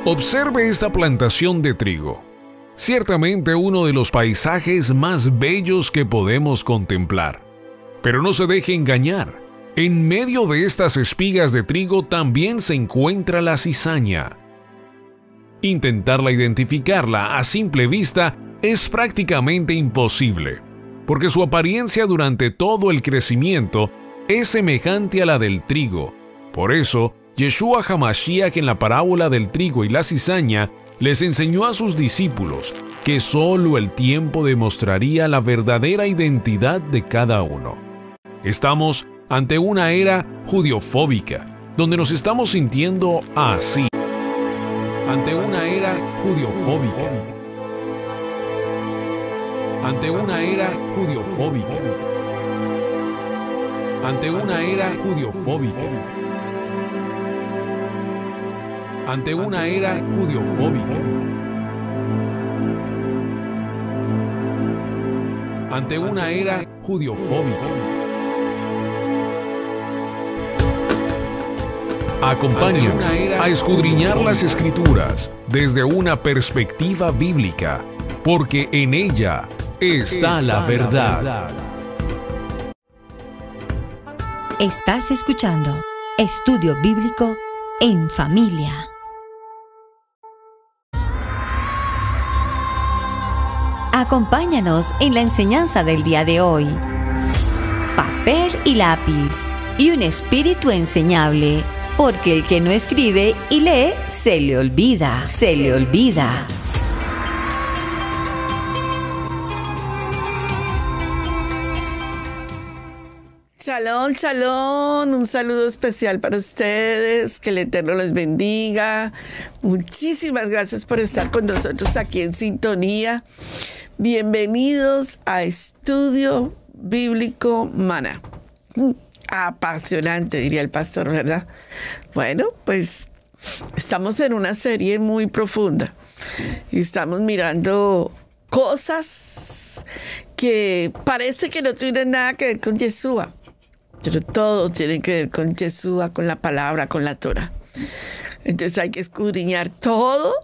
Observe esta plantación de trigo. Ciertamente uno de los paisajes más bellos que podemos contemplar. Pero no se deje engañar. En medio de estas espigas de trigo también se encuentra la cizaña. Intentarla identificarla a simple vista es prácticamente imposible, porque su apariencia durante todo el crecimiento es semejante a la del trigo. Por eso, Yeshua HaMashiach en la parábola del trigo y la cizaña les enseñó a sus discípulos que solo el tiempo demostraría la verdadera identidad de cada uno. Estamos ante una era judiofóbica, donde nos estamos sintiendo así. Ante una era judiofóbica. Ante una era judiofóbica. Ante una era judiofóbica. Ante una era judiofóbica. Ante una era judiofóbica. Acompáñame a escudriñar las Escrituras desde una perspectiva bíblica, porque en ella está la verdad. Estás escuchando Estudio Bíblico en Familia. Acompáñanos en la enseñanza del día de hoy. Papel y lápiz y un espíritu enseñable, porque el que no escribe y lee, se le olvida. Shalom, shalom, un saludo especial para ustedes, que el Eterno les bendiga. Muchísimas gracias por estar con nosotros aquí en sintonía. Bienvenidos a Estudio Bíblico Maná. Apasionante, diría el pastor, ¿verdad? Bueno, pues estamos en una serie muy profunda y estamos mirando cosas que parece que no tienen nada que ver con Yeshua, pero todo tiene que ver con Yeshua, con la palabra, con la Torah. Entonces hay que escudriñar todo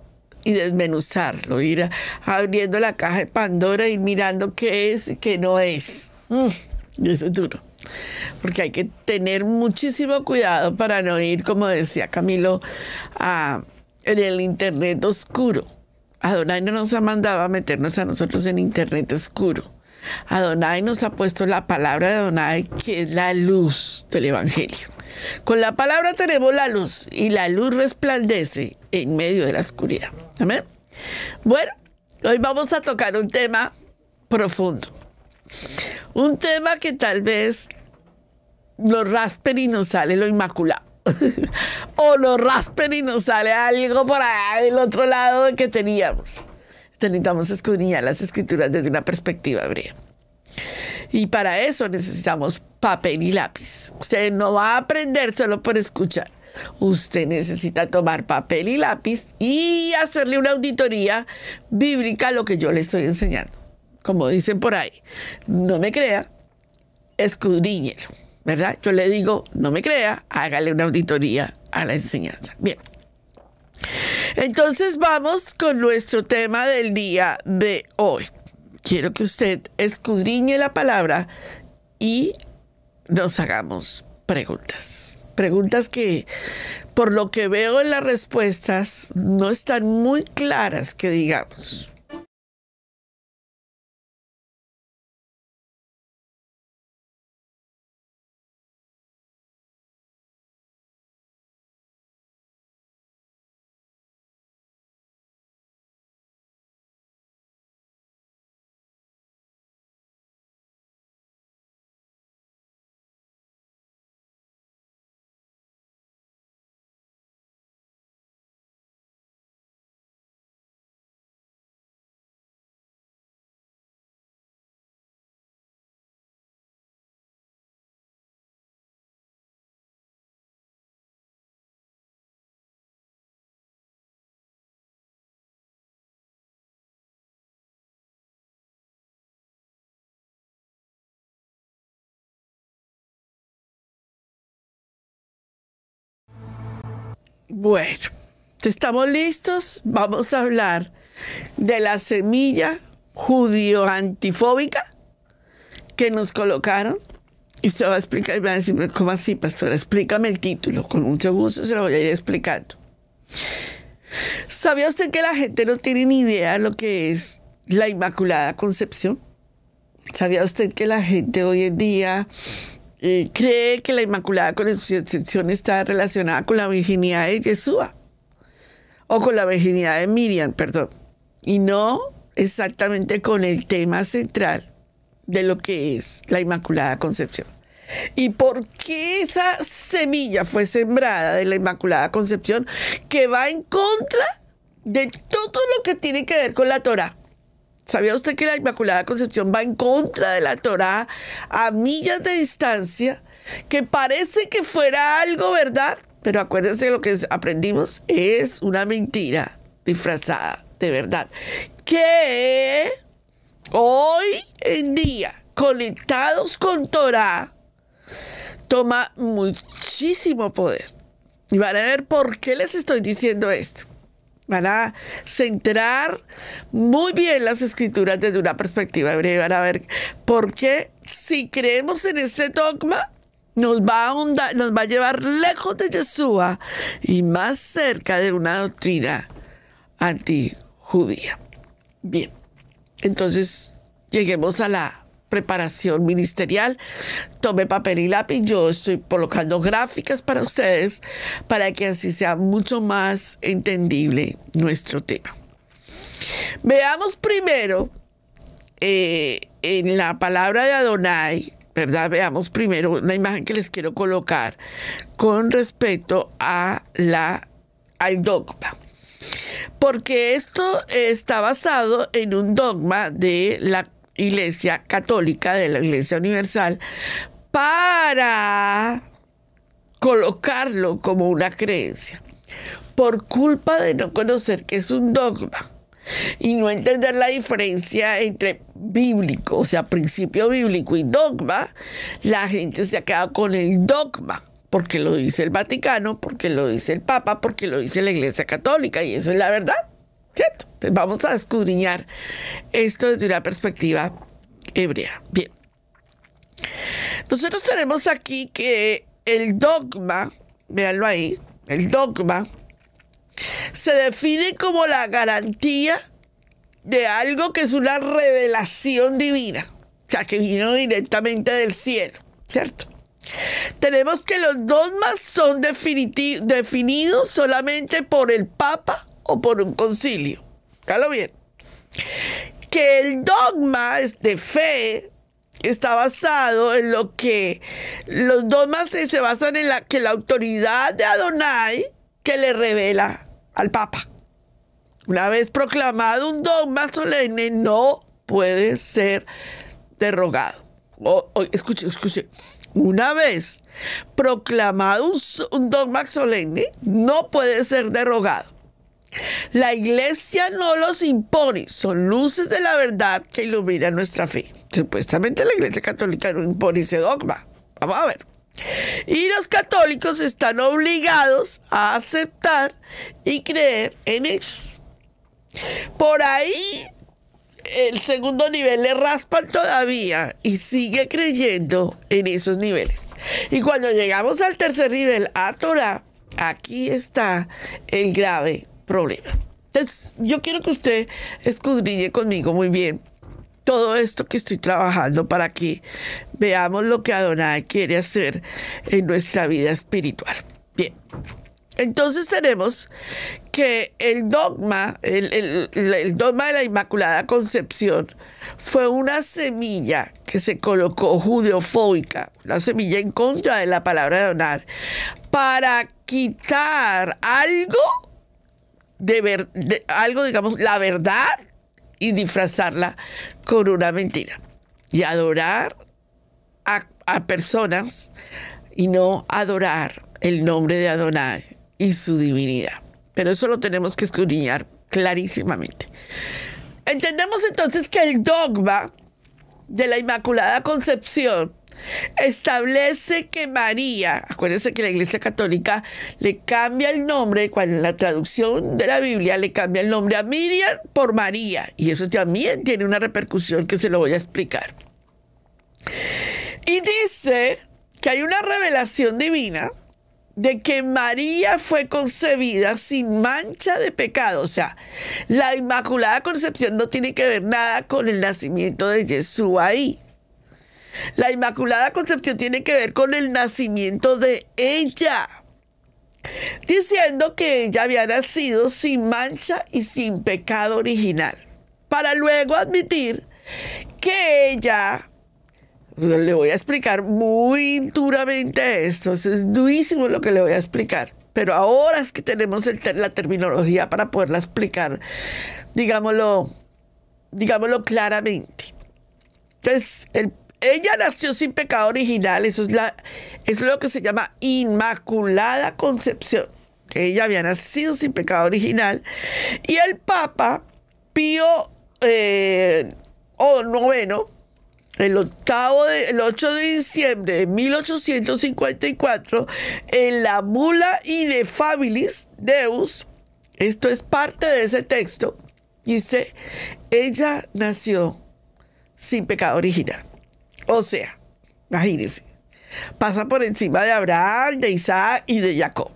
y desmenuzarlo, ir abriendo la caja de Pandora y mirando qué es y qué no es. Y eso es duro, porque hay que tener muchísimo cuidado para no ir, como decía Camilo, en el internet oscuro. Adonai no nos ha mandado a meternos a nosotros en internet oscuro. Adonai nos ha puesto la palabra de Adonai, que es la luz del Evangelio. Con la palabra tenemos la luz, y la luz resplandece en medio de la oscuridad. ¿Amén? Bueno, hoy vamos a tocar un tema profundo. Un tema que tal vez lo raspen y nos sale lo inmaculado. O lo raspen y nos sale algo por allá del otro lado que teníamos. Necesitamos escudriñar las Escrituras desde una perspectiva hebrea. Y para eso necesitamos papel y lápiz. Usted no va a aprender solo por escuchar. Usted necesita tomar papel y lápiz y hacerle una auditoría bíblica a lo que yo le estoy enseñando. Como dicen por ahí, no me crea, escudriñelo, ¿verdad? Yo le digo, no me crea, hágale una auditoría a la enseñanza. Bien. Entonces vamos con nuestro tema del día de hoy. Quiero que usted escudriñe la palabra y nos hagamos preguntas. Preguntas que, por lo que veo en las respuestas, no están muy claras, que digamos. Bueno, ¿Estamos listos? Vamos a hablar de la semilla judío-antifóbica que nos colocaron. Y se va a explicar, y va a decir, ¿cómo así, pastora? Explícame el título. Con mucho gusto se lo voy a ir explicando. ¿Sabía usted que la gente no tiene ni idea de lo que es la Inmaculada Concepción? ¿Sabía usted que la gente hoy en día cree que la Inmaculada Concepción está relacionada con la virginidad de Yeshua? O con la virginidad de Miriam, perdón. Y no exactamente con el tema central de lo que es la Inmaculada Concepción. ¿Y por qué esa semilla fue sembrada de la Inmaculada Concepción que va en contra de todo lo que tiene que ver con la Torá? ¿Sabía usted que la Inmaculada Concepción va en contra de la Torá a millas de distancia? Que parece que fuera algo verdad, pero acuérdense de lo que aprendimos, es una mentira disfrazada de verdad. Que hoy en día, conectados con Torá, toma muchísimo poder. Y van a ver por qué les estoy diciendo esto. Van a centrar muy bien las escrituras desde una perspectiva hebrea y van a ver por qué, si creemos en ese dogma, nos va a llevar lejos de Yeshua y más cerca de una doctrina antijudía. Bien, entonces lleguemos a la preparación ministerial. Tome papel y lápiz. Yo estoy colocando gráficas para ustedes para que así sea mucho más entendible nuestro tema. Veamos primero en la palabra de Adonai, ¿verdad? Veamos primero una imagen que les quiero colocar con respecto a al dogma. Porque esto está basado en un dogma de la Iglesia Católica, de la Iglesia Universal, para colocarlo como una creencia. Por culpa de no conocer qué es un dogma y no entender la diferencia entre bíblico, o sea, principio bíblico y dogma, la gente se ha quedado con el dogma, porque lo dice el Vaticano, porque lo dice el Papa, porque lo dice la Iglesia Católica, y eso es la verdad, ¿cierto? Pues vamos a escudriñar esto desde una perspectiva hebrea. Bien. Nosotros tenemos aquí que el dogma, véanlo ahí, el dogma se define como la garantía de algo que es una revelación divina, o sea, que vino directamente del cielo, ¿cierto? Tenemos que los dogmas son definidos solamente por el Papa o por un concilio. Hágalo bien. Que el dogma de fe está basado en lo que los dogmas se basan en que la autoridad de Adonai que le revela al Papa. Una vez proclamado un dogma solemne, no puede ser derogado. Escuche. Una vez proclamado un dogma solemne, no puede ser derogado. La Iglesia no los impone, son luces de la verdad que iluminan nuestra fe. Supuestamente la Iglesia Católica no impone ese dogma. Vamos a ver. Y los católicos están obligados a aceptar y creer en ellos. Por ahí, el segundo nivel le raspan todavía y sigue creyendo en esos niveles. Y cuando llegamos al tercer nivel, a Torah, aquí está el grave problema. Entonces, yo quiero que usted escudriñe conmigo muy bien todo esto que estoy trabajando para que veamos lo que Adonai quiere hacer en nuestra vida espiritual. Bien, entonces tenemos que el dogma, el dogma de la Inmaculada Concepción fue una semilla que se colocó judeofóbica, una semilla en contra de la palabra de Adonai, para quitar algo, digamos, la verdad, y disfrazarla con una mentira y adorar a personas y no adorar el nombre de Adonai y su divinidad. Pero eso lo tenemos que escudriñar clarísimamente. Entendemos entonces que el dogma de la Inmaculada Concepción establece que María, acuérdense que la Iglesia Católica le cambia el nombre, cuando en la traducción de la Biblia le cambia el nombre a Miriam por María, y eso también tiene una repercusión que se lo voy a explicar. Y dice que hay una revelación divina de que María fue concebida sin mancha de pecado. O sea, la Inmaculada Concepción no tiene que ver nada con el nacimiento de Jesús ahí. La Inmaculada Concepción tiene que ver con el nacimiento de ella, diciendo que ella había nacido sin mancha y sin pecado original, para luego admitir que ella... Le voy a explicar muy duramente esto. Es durísimo lo que le voy a explicar. Pero ahora es que tenemos la terminología para poderla explicar, digámoslo claramente. Entonces, ella nació sin pecado original. Eso es lo que se llama Inmaculada Concepción. Que ella había nacido sin pecado original. Y el Papa Pío IX, el 8 de diciembre de 1854, en la Bula Ineffabilis Deus, esto es parte de ese texto, dice, ella nació sin pecado original. O sea, imagínense, pasa por encima de Abraham, de Isaac y de Jacob.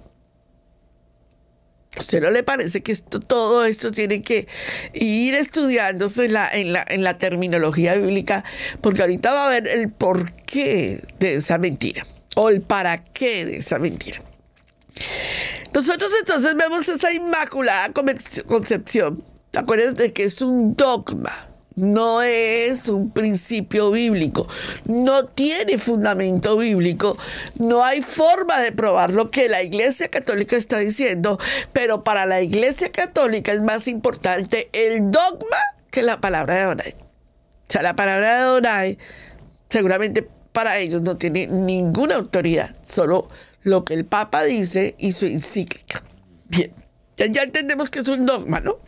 ¿A usted no le parece que todo esto tiene que ir estudiándose en la terminología bíblica? Porque ahorita va a ver el porqué de esa mentira, o el para qué de esa mentira. Nosotros entonces vemos esa Inmaculada Concepción. Acuérdense de que es un dogma, no es un principio bíblico, no tiene fundamento bíblico, no hay forma de probar lo que la Iglesia Católica está diciendo, pero para la Iglesia Católica es más importante el dogma que la palabra de Adonai. O sea, la palabra de Adonai seguramente para ellos no tiene ninguna autoridad, solo lo que el Papa dice y su encíclica. Bien, ya entendemos que es un dogma, ¿no?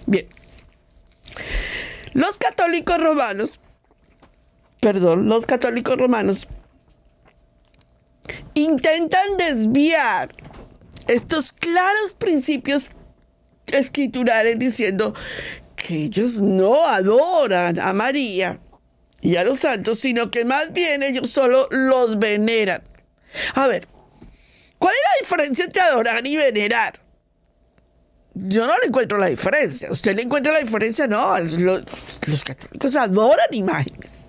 Bien. Los católicos romanos intentan desviar estos claros principios escriturales diciendo que ellos no adoran a María y a los santos, sino que más bien ellos solo los veneran. A ver, ¿cuál es la diferencia entre adorar y venerar? Yo no le encuentro la diferencia. ¿Usted le encuentra la diferencia? No, los católicos adoran imágenes.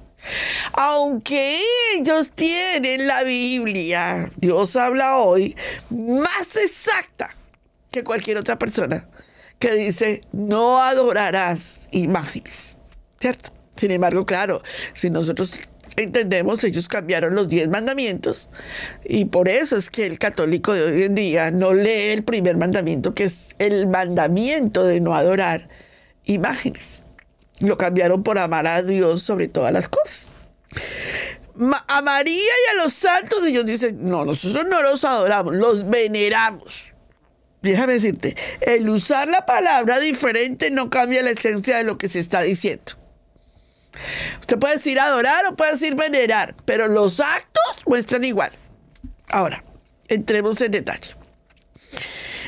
Aunque ellos tienen la Biblia, Dios habla hoy, más exacta que cualquier otra persona, que dice, no adorarás imágenes, ¿cierto? Sin embargo, claro, si nosotros entendemos, ellos cambiaron los 10 mandamientos y por eso es que el católico de hoy en día no lee el primer mandamiento, que es el mandamiento de no adorar imágenes. Lo cambiaron por amar a Dios sobre todas las cosas. A María y a los santos ellos dicen, no, nosotros no los adoramos, los veneramos. Déjame decirte, el usar la palabra diferente no cambia la esencia de lo que se está diciendo. Usted puede decir adorar o puede decir venerar, pero los actos muestran igual. Ahora, entremos en detalle.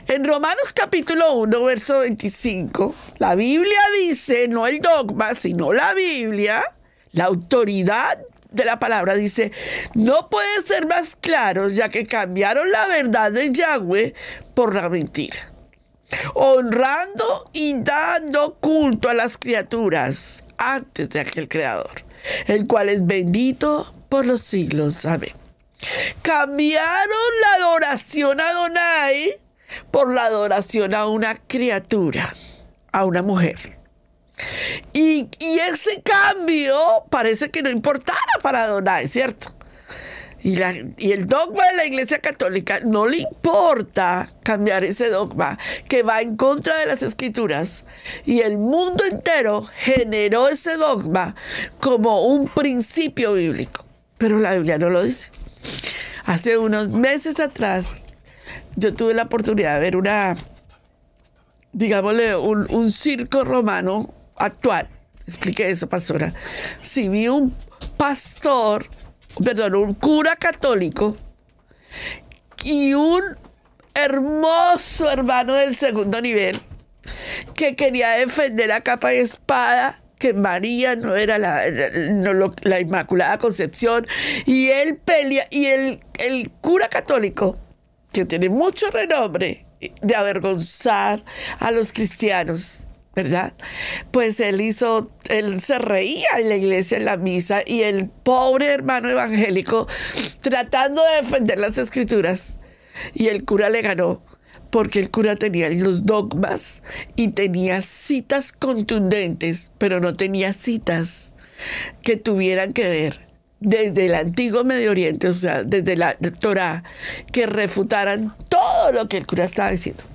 En Romanos capítulo 1, verso 25, la Biblia dice, no el dogma, sino la Biblia, la autoridad de la palabra dice, no puede ser más claro, ya que cambiaron la verdad de Yahweh por la mentira, honrando y dando culto a las criaturas antes de aquel creador, el cual es bendito por los siglos. Amén. Cambiaron la adoración a Adonai por la adoración a una criatura, a una mujer. Y ese cambio parece que no importara para Adonai, ¿cierto? Y el dogma de la Iglesia Católica no le importa cambiar ese dogma que va en contra de las Escrituras. Y el mundo entero generó ese dogma como un principio bíblico. Pero la Biblia no lo dice. Hace unos meses atrás, yo tuve la oportunidad de ver un circo romano actual. Expliqué eso, pastora. Sí, vi un pastor un cura católico y un hermoso hermano del segundo nivel que quería defender a capa y espada que María no era la Inmaculada Concepción, y él pelea, y el cura católico, que tiene mucho renombre de avergonzar a los cristianos, ¿verdad? Pues él se reía en la iglesia, en la misa, y el pobre hermano evangélico tratando de defender las escrituras, y el cura le ganó, porque el cura tenía los dogmas y tenía citas contundentes, pero no tenía citas que tuvieran que ver desde el antiguo Medio Oriente, o sea, desde la Torá, que refutaran todo lo que el cura estaba diciendo.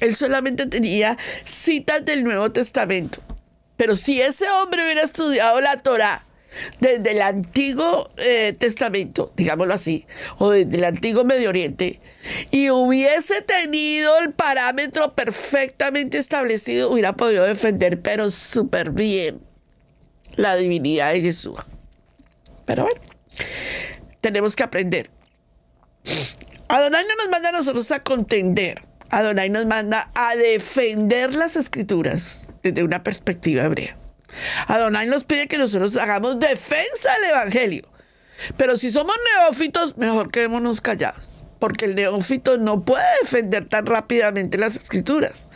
Él solamente tenía citas del Nuevo Testamento. Pero si ese hombre hubiera estudiado la Torá desde el Antiguo Testamento, digámoslo así, o desde el Antiguo Medio Oriente, y hubiese tenido el parámetro perfectamente establecido, hubiera podido defender, pero súper bien, la divinidad de Jesús. Pero bueno, tenemos que aprender. Adonai no nos manda a nosotros a contender. Adonai nos manda a defender las escrituras desde una perspectiva hebrea. Adonai nos pide que nosotros hagamos defensa del evangelio. Pero si somos neófitos, mejor quedémonos callados, porque el neófito no puede defender tan rápidamente las escrituras.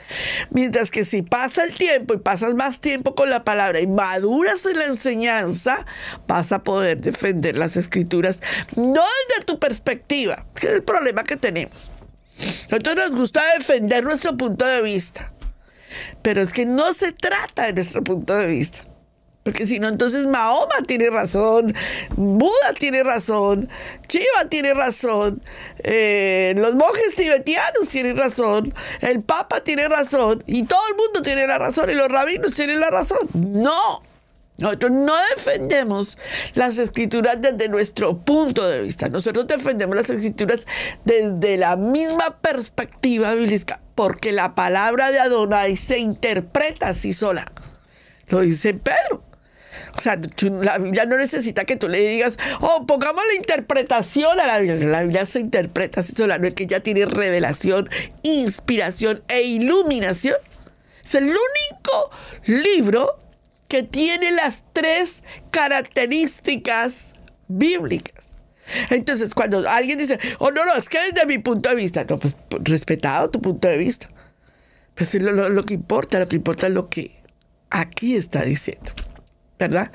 Mientras que si pasa el tiempo y pasas más tiempo con la palabra y maduras en la enseñanza, vas a poder defender las escrituras, no desde tu perspectiva, que es el problema que tenemos. Nosotros nos gusta defender nuestro punto de vista, pero es que no se trata de nuestro punto de vista. Porque si no, entonces Mahoma tiene razón, Buda tiene razón, Shiva tiene razón, los monjes tibetanos tienen razón, el Papa tiene razón, y todo el mundo tiene la razón, y los rabinos tienen la razón. No, nosotros no defendemos las escrituras desde nuestro punto de vista. Nosotros defendemos las escrituras desde la misma perspectiva bíblica, porque la palabra de Adonai se interpreta así sola. Lo dice Pedro. O sea, la Biblia no necesita que tú le digas, pongamos la interpretación a la Biblia. La Biblia se interpreta así sola, no es que ya tiene revelación, inspiración e iluminación. Es el único libro que tiene las tres características bíblicas. Entonces, cuando alguien dice, no, es que desde mi punto de vista, no, pues respetado tu punto de vista. Pues lo que importa es lo que aquí está diciendo, ¿verdad?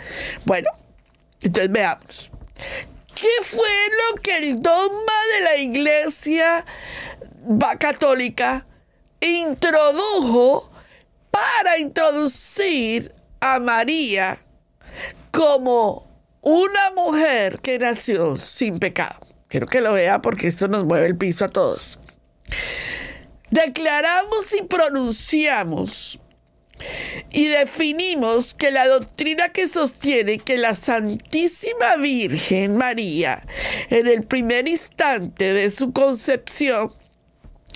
Bueno, entonces veamos. ¿Qué fue lo que el dogma de la Iglesia católica introdujo para introducir a María como una mujer que nació sin pecado? Quiero que lo vea porque esto nos mueve el piso a todos. Declaramos y pronunciamos y definimos que la doctrina que sostiene que la Santísima Virgen María, en el primer instante de su concepción,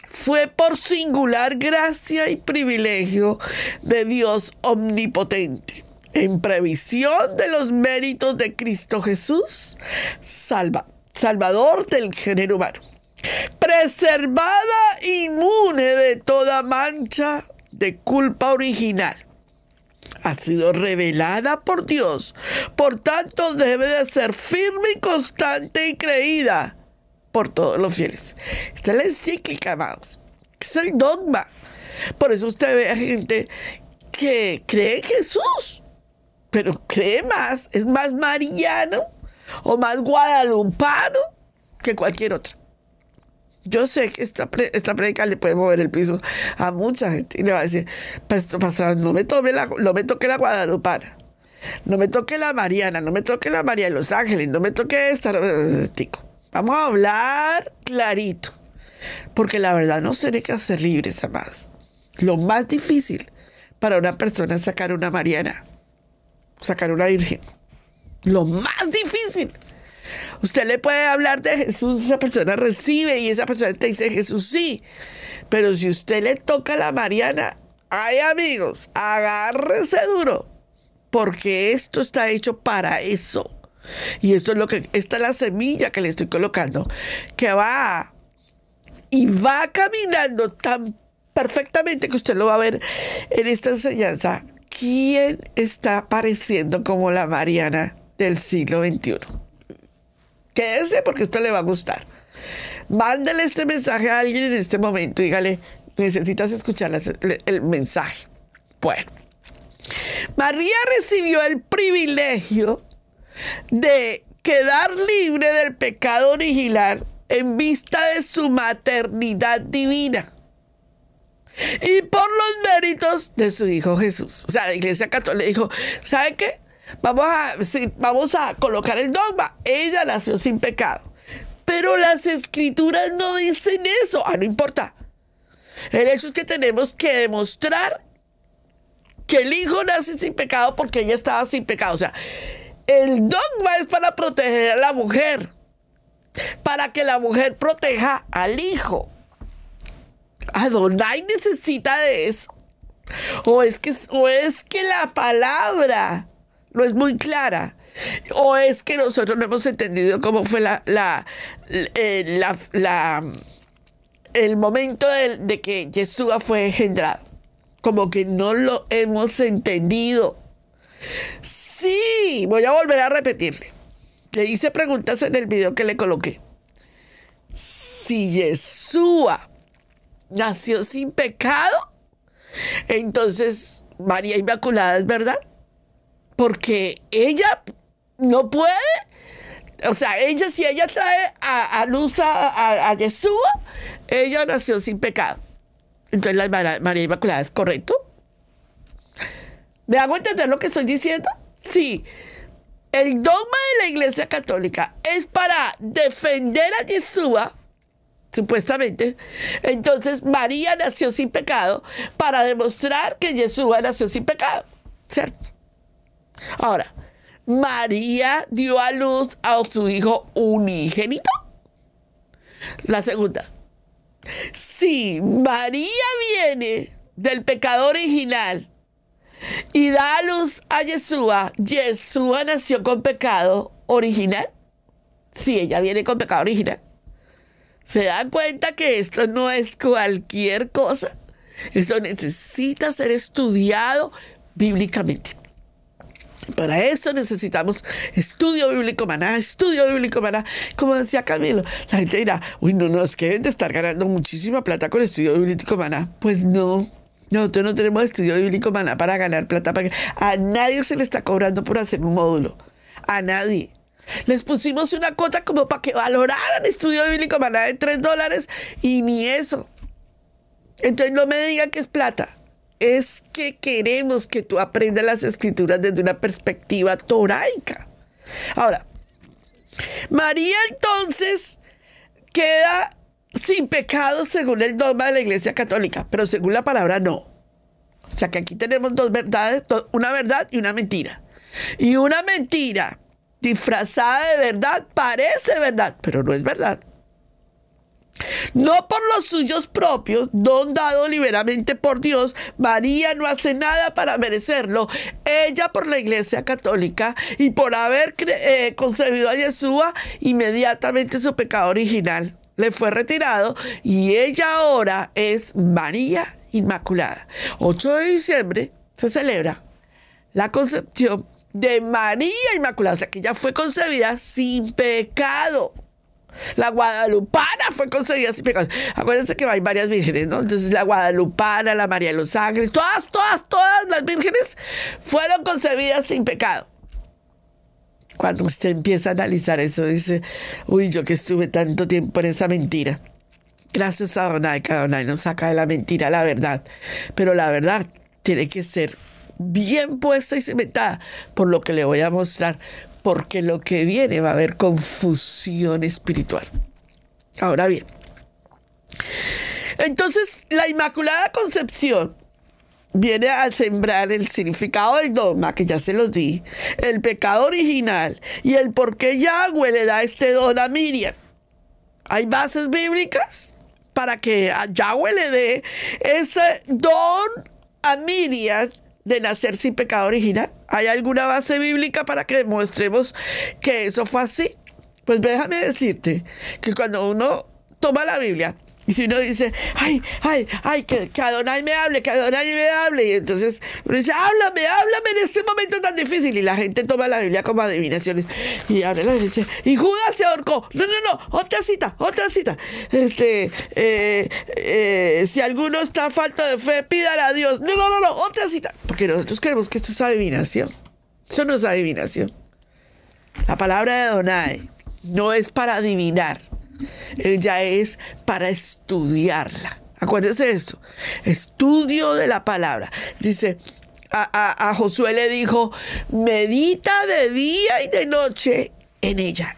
fue por singular gracia y privilegio de Dios omnipotente, en previsión de los méritos de Cristo Jesús, Salvador del género humano, preservada inmune de toda mancha de culpa original. Ha sido revelada por Dios, por tanto debe de ser firme y constante y creída por todos los fieles. Esta es la encíclica, amados. Es el dogma. Por eso usted ve a gente que cree en Jesús, pero cree más, es más mariano o más guadalupano que cualquier otra. Yo sé que esta predica le puede mover el piso a mucha gente y le va a decir, pastor, no me toque la guadalupana, no me toque la mariana, no me toque la María de los Ángeles, no me toque esta. Vamos a hablar clarito, porque la verdad nos tiene que hacer libres, amados. Lo más difícil para una persona es sacar una mariana, sacar una virgen. Lo más difícil. Usted le puede hablar de Jesús, esa persona recibe y esa persona te dice Jesús sí. Pero si usted le toca a la mariana, ay amigos, agárrese duro, porque esto está hecho para eso. Y esta es la semilla que le estoy colocando, que va y va caminando tan perfectamente que usted lo va a ver en esta enseñanza. ¿Quién está apareciendo como la Mariana del siglo XXI? Quédese porque esto le va a gustar. Mándale este mensaje a alguien en este momento. Dígale, necesitas escuchar el mensaje. Bueno, María recibió el privilegio de quedar libre del pecado original en vista de su maternidad divina y por los méritos de su Hijo Jesús. O sea, la Iglesia Católica dijo, ¿sabe qué? Vamos a colocar el dogma. Ella nació sin pecado. Pero las Escrituras no dicen eso. No importa. El hecho es que tenemos que demostrar que el Hijo nace sin pecado porque ella estaba sin pecado. O sea, el dogma es para proteger a la mujer, para que la mujer proteja al Hijo. Adonai necesita de eso. O es que la palabra no es muy clara, o es que nosotros no hemos entendido cómo fue el momento de que Yeshua fue engendrado. Como que no lo hemos entendido. Sí, voy a volver a repetirle. Le hice preguntas en el video que le coloqué. Si Yeshua nació sin pecado, entonces María Inmaculada es verdad, porque ella no puede, o sea, si ella trae a luz a Yeshua, ella nació sin pecado. Entonces la María Inmaculada es correcto. ¿Me hago entender lo que estoy diciendo? Sí. El dogma de la Iglesia Católica es para defender a Yeshua, supuestamente. Entonces María nació sin pecado para demostrar que Yeshua nació sin pecado, ¿cierto? Ahora, María dio a luz a su hijo unigénito. La segunda, si María viene del pecado original y da a luz a Yeshua, ¿Yeshua nació con pecado original? Sí, ella viene con pecado original. ¿Se dan cuenta que esto no es cualquier cosa? Esto necesita ser estudiado bíblicamente. Para eso necesitamos estudio bíblico maná. Como decía Camilo, la gente dirá, uy, no, es que deben de estar ganando muchísima plata con estudio bíblico maná. Pues no. Nosotros no tenemos estudio bíblico maná para ganar plata. A nadie se le está cobrando por hacer un módulo. A nadie. Les pusimos una cuota como para que valoraran estudio bíblico maná de $3 y ni eso. Entonces no me digan que es plata. Es que queremos que tú aprendas las Escrituras desde una perspectiva toraica. Ahora, María entonces queda sin pecado según el dogma de la Iglesia Católica, pero según la palabra no. O sea que aquí tenemos dos verdades, una verdad y una mentira. Y una mentira disfrazada de verdad parece verdad, pero no es verdad. No por los suyos propios, don dado liberamente por Dios, María no hace nada para merecerlo. Ella por la Iglesia Católica y por haber concebido a Yeshua, inmediatamente su pecado original le fue retirado y ella ahora es María Inmaculada. 8 de diciembre se celebra la concepción de María Inmaculada, o sea que ella fue concebida sin pecado. La guadalupana fue concebida sin pecado. Acuérdense que hay varias vírgenes, ¿no? Entonces la guadalupana, la María de los Ángeles, todas las vírgenes fueron concebidas sin pecado. Cuando usted empieza a analizar eso, dice, uy, yo que estuve tanto tiempo en esa mentira. Gracias a Adonai, que Adonai nos saca de la mentira la verdad. Pero la verdad tiene que ser bien puesta y cimentada por lo que le voy a mostrar. Porque lo que viene va a haber confusión espiritual. Ahora bien, entonces la Inmaculada Concepción viene a sembrar el significado del dogma, que ya se los di, el pecado original y el por qué Yahweh le da este don a Miriam. ¿Hay bases bíblicas para que a Yahweh le dé ese don a Miriam de nacer sin pecado original? ¿Hay alguna base bíblica para que demostremos que eso fue así? Pues déjame decirte que cuando uno toma la Biblia y si uno dice, que Adonai me hable, y entonces uno dice, háblame en este momento tan difícil, y la gente toma la Biblia como adivinaciones, y habla y dice, y Judas se ahorcó, no, otra cita, si alguno está falto de fe, pídale a Dios, no, otra cita, porque nosotros creemos que esto es adivinación. Eso no es adivinación. La palabra de Adonai no es para adivinar, ella es para estudiarla. Acuérdense de esto, estudio de la palabra. Dice, a Josué le dijo, medita de día y de noche en ella.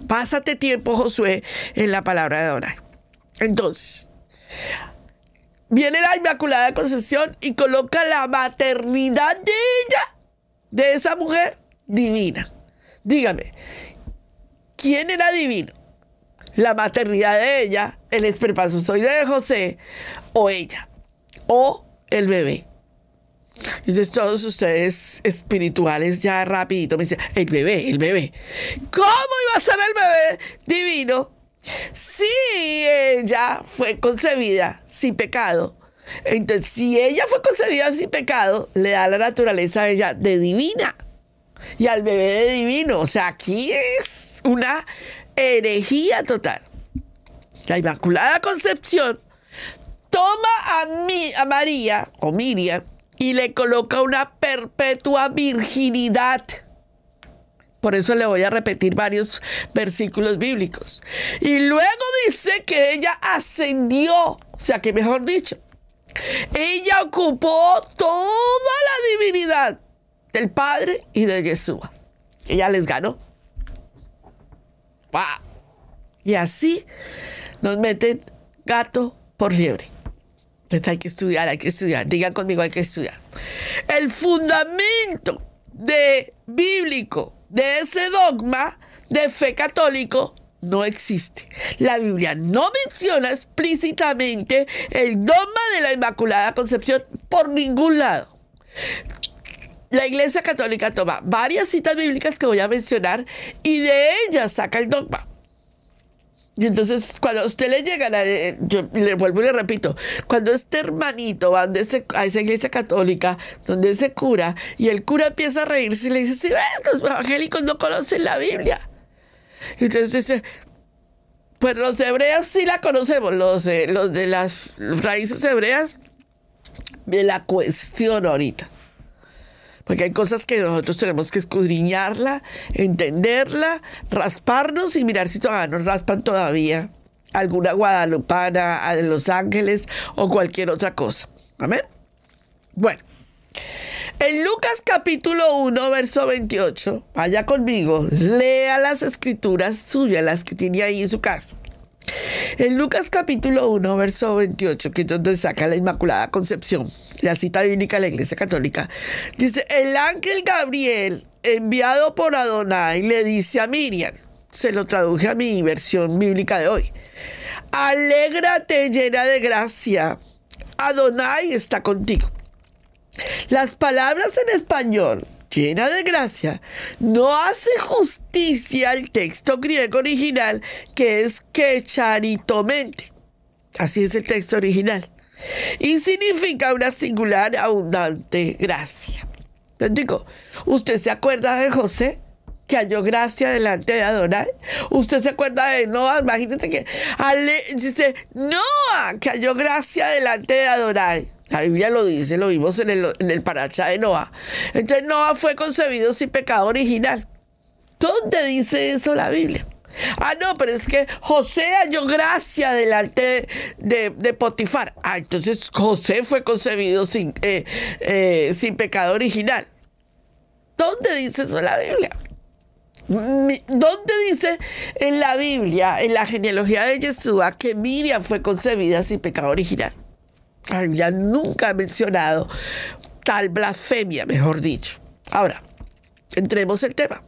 Pásate tiempo, Josué, en la palabra de Adonai. Entonces, viene la Inmaculada Concepción y coloca la maternidad de ella, de esa mujer divina. Dígame, ¿quién era divino? La maternidad de ella, el espermatozoide de José, o ella, o el bebé. Entonces todos ustedes espirituales ya rapidito me dicen, el bebé. ¿Cómo iba a ser el bebé divino si ella fue concebida sin pecado? Entonces, si ella fue concebida sin pecado, le da la naturaleza a ella de divina y al bebé de divino. O sea, aquí es una herejía total. La Inmaculada Concepción toma a María o Miriam y le coloca una perpetua virginidad. Por eso le voy a repetir varios versículos bíblicos. Y luego dice que ella ascendió, o sea que mejor dicho, ella ocupó toda la divinidad del Padre y de Yeshua. Ella les ganó. ¡Wow! Y así nos meten gato por liebre. Entonces hay que estudiar. Digan conmigo, hay que estudiar. El fundamento bíblico de ese dogma de fe católico no existe. La Biblia no menciona explícitamente el dogma de la Inmaculada Concepción por ningún lado. La Iglesia Católica toma varias citas bíblicas que voy a mencionar y de ellas saca el dogma. Y entonces, cuando a usted le llega, yo le vuelvo y le repito, cuando este hermanito va a esa iglesia católica, donde ese cura, y el cura empieza a reírse y le dice, sí, ves, los evangélicos no conocen la Biblia. Y entonces dice, pues los hebreos sí la conocemos, los de las raíces hebreas, me la cuestiono ahorita. Porque hay cosas que nosotros tenemos que escudriñarla, entenderla, rasparnos y mirar si todavía nos raspan todavía alguna guadalupana de Los Ángeles o cualquier otra cosa. ¿Amén? Bueno, en Lucas capítulo 1, verso 28, vaya conmigo, lea las escrituras suyas, las que tiene ahí en su casa. En Lucas capítulo 1, verso 28, que es donde saca la Inmaculada Concepción, la cita bíblica de la Iglesia Católica, dice, el ángel Gabriel, enviado por Adonai, le dice a Miriam, se lo traduje a mi versión bíblica de hoy, alégrate llena de gracia, Adonai está contigo. Las palabras en español, llena de gracia, no hace justicia al texto griego original, que es quecharitomene. Así es el texto original. Y significa una singular, abundante gracia. Les digo, ¿usted se acuerda de José, que halló gracia delante de Adonai? ¿Usted se acuerda de Noa? Imagínense que dice, Noa, que halló gracia delante de Adonai. La Biblia lo dice, lo vimos en el paracha de Noa. Entonces Noa fue concebido sin pecado original. ¿Dónde dice eso la Biblia? Ah, no, pero es que José halló gracia delante de Potifar. Ah, entonces José fue concebido sin pecado original. ¿Dónde dice eso la Biblia? ¿Dónde dice en la Biblia, en la genealogía de Yeshua, que Miriam fue concebida sin pecado original? La Biblia nunca ha mencionado tal blasfemia, mejor dicho. Ahora, entremos en tema.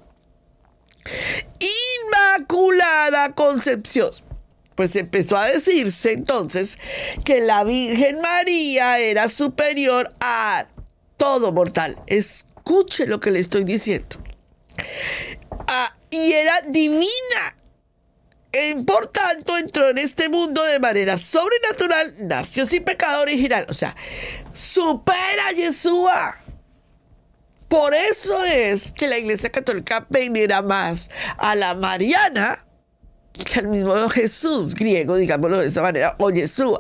Inmaculada Concepción. Pues empezó a decirse entonces que la Virgen María era superior a todo mortal. Escuche lo que le estoy diciendo. Y era divina. Por tanto, entró en este mundo de manera sobrenatural, nació sin pecado original. O sea, supera a Yeshua. Por eso es que la Iglesia Católica venera más a la Mariana que al mismo Jesús griego, digámoslo de esa manera, o Yeshua.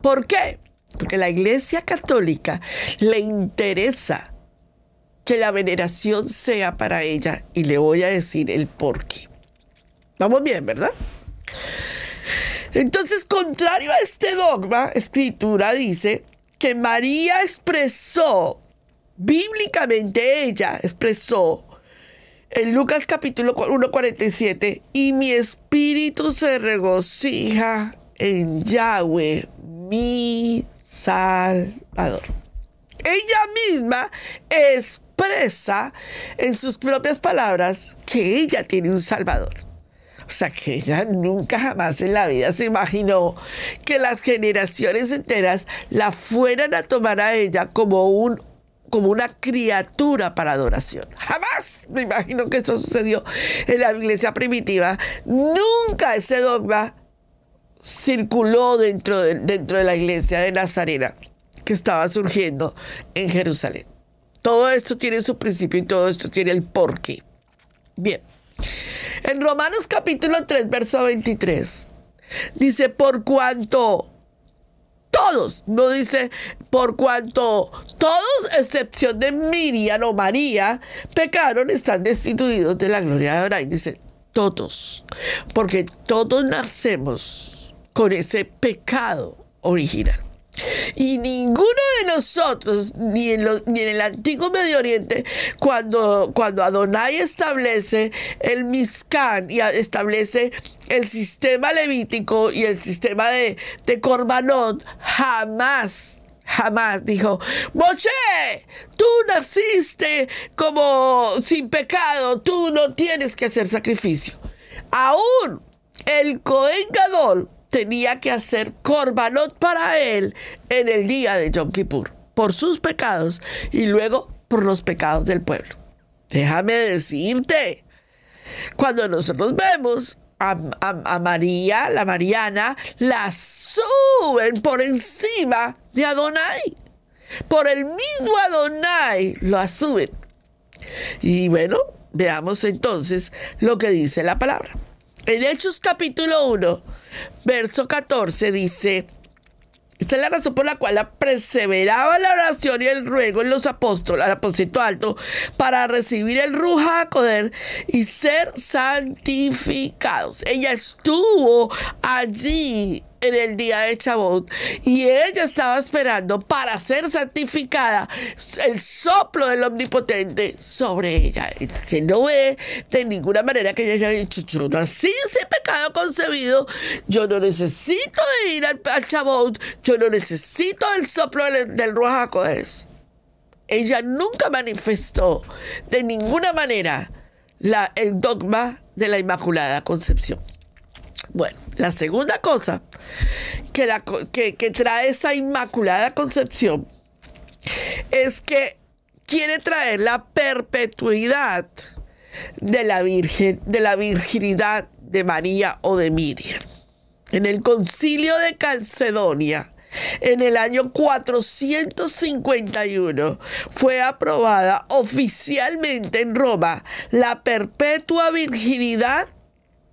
¿Por qué? Porque a la Iglesia Católica le interesa que la veneración sea para ella, y le voy a decir el por qué. Vamos bien, ¿verdad? Entonces, contrario a este dogma, Escritura dice que María expresó, bíblicamente ella expresó, en Lucas capítulo 1:47, y mi espíritu se regocija en Yahweh, mi Salvador. Ella misma expresa en sus propias palabras que ella tiene un Salvador. O sea, que ella nunca jamás en la vida se imaginó que las generaciones enteras la fueran a tomar a ella como una criatura para adoración. Jamás me imagino que eso sucedió en la iglesia primitiva. Nunca ese dogma circuló dentro de la iglesia de Nazarena que estaba surgiendo en Jerusalén. Todo esto tiene su principio y todo esto tiene el porqué. Bien. En Romanos capítulo 3, verso 23, dice, por cuanto todos, no dice por cuanto todos, excepción de Miriam o María, pecaron, están destituidos de la gloria de Adonai. Dice todos, porque todos nacemos con ese pecado original. Y ninguno de nosotros, ni en el antiguo Medio Oriente, cuando Adonai establece el Mizkan y establece el sistema levítico y el sistema de Corbanot, jamás dijo, Moshe, tú naciste como sin pecado, tú no tienes que hacer sacrificio. Aún el Cohen Gadol tenía que hacer Corbanot para él en el día de Yom Kippur, por sus pecados y luego por los pecados del pueblo. Déjame decirte, cuando nosotros vemos a María, la Mariana, la suben por encima de Adonai. Por el mismo Adonai la suben. Y bueno, veamos entonces lo que dice la palabra. En Hechos capítulo 1, verso 14 dice, esta es la razón por la cual perseveraba la oración y el ruego en los apóstoles, al aposento alto, para recibir el Ruach HaKodesh y ser santificados. Ella estuvo allí en el día de Shavuot y ella estaba esperando para ser santificada el soplo del Omnipotente sobre ella. Se no ve de ninguna manera que ella haya dicho, yo nací ese pecado concebido, yo no necesito de ir al Shavuot, yo no necesito el soplo del Ruach HaKodesh. Ella nunca manifestó de ninguna manera el dogma de la Inmaculada Concepción. Bueno, la segunda cosa que trae esa Inmaculada Concepción es que quiere traer la perpetuidad de la virginidad de María o de Miriam. En el Concilio de Calcedonia, en el año 451, fue aprobada oficialmente en Roma la perpetua virginidad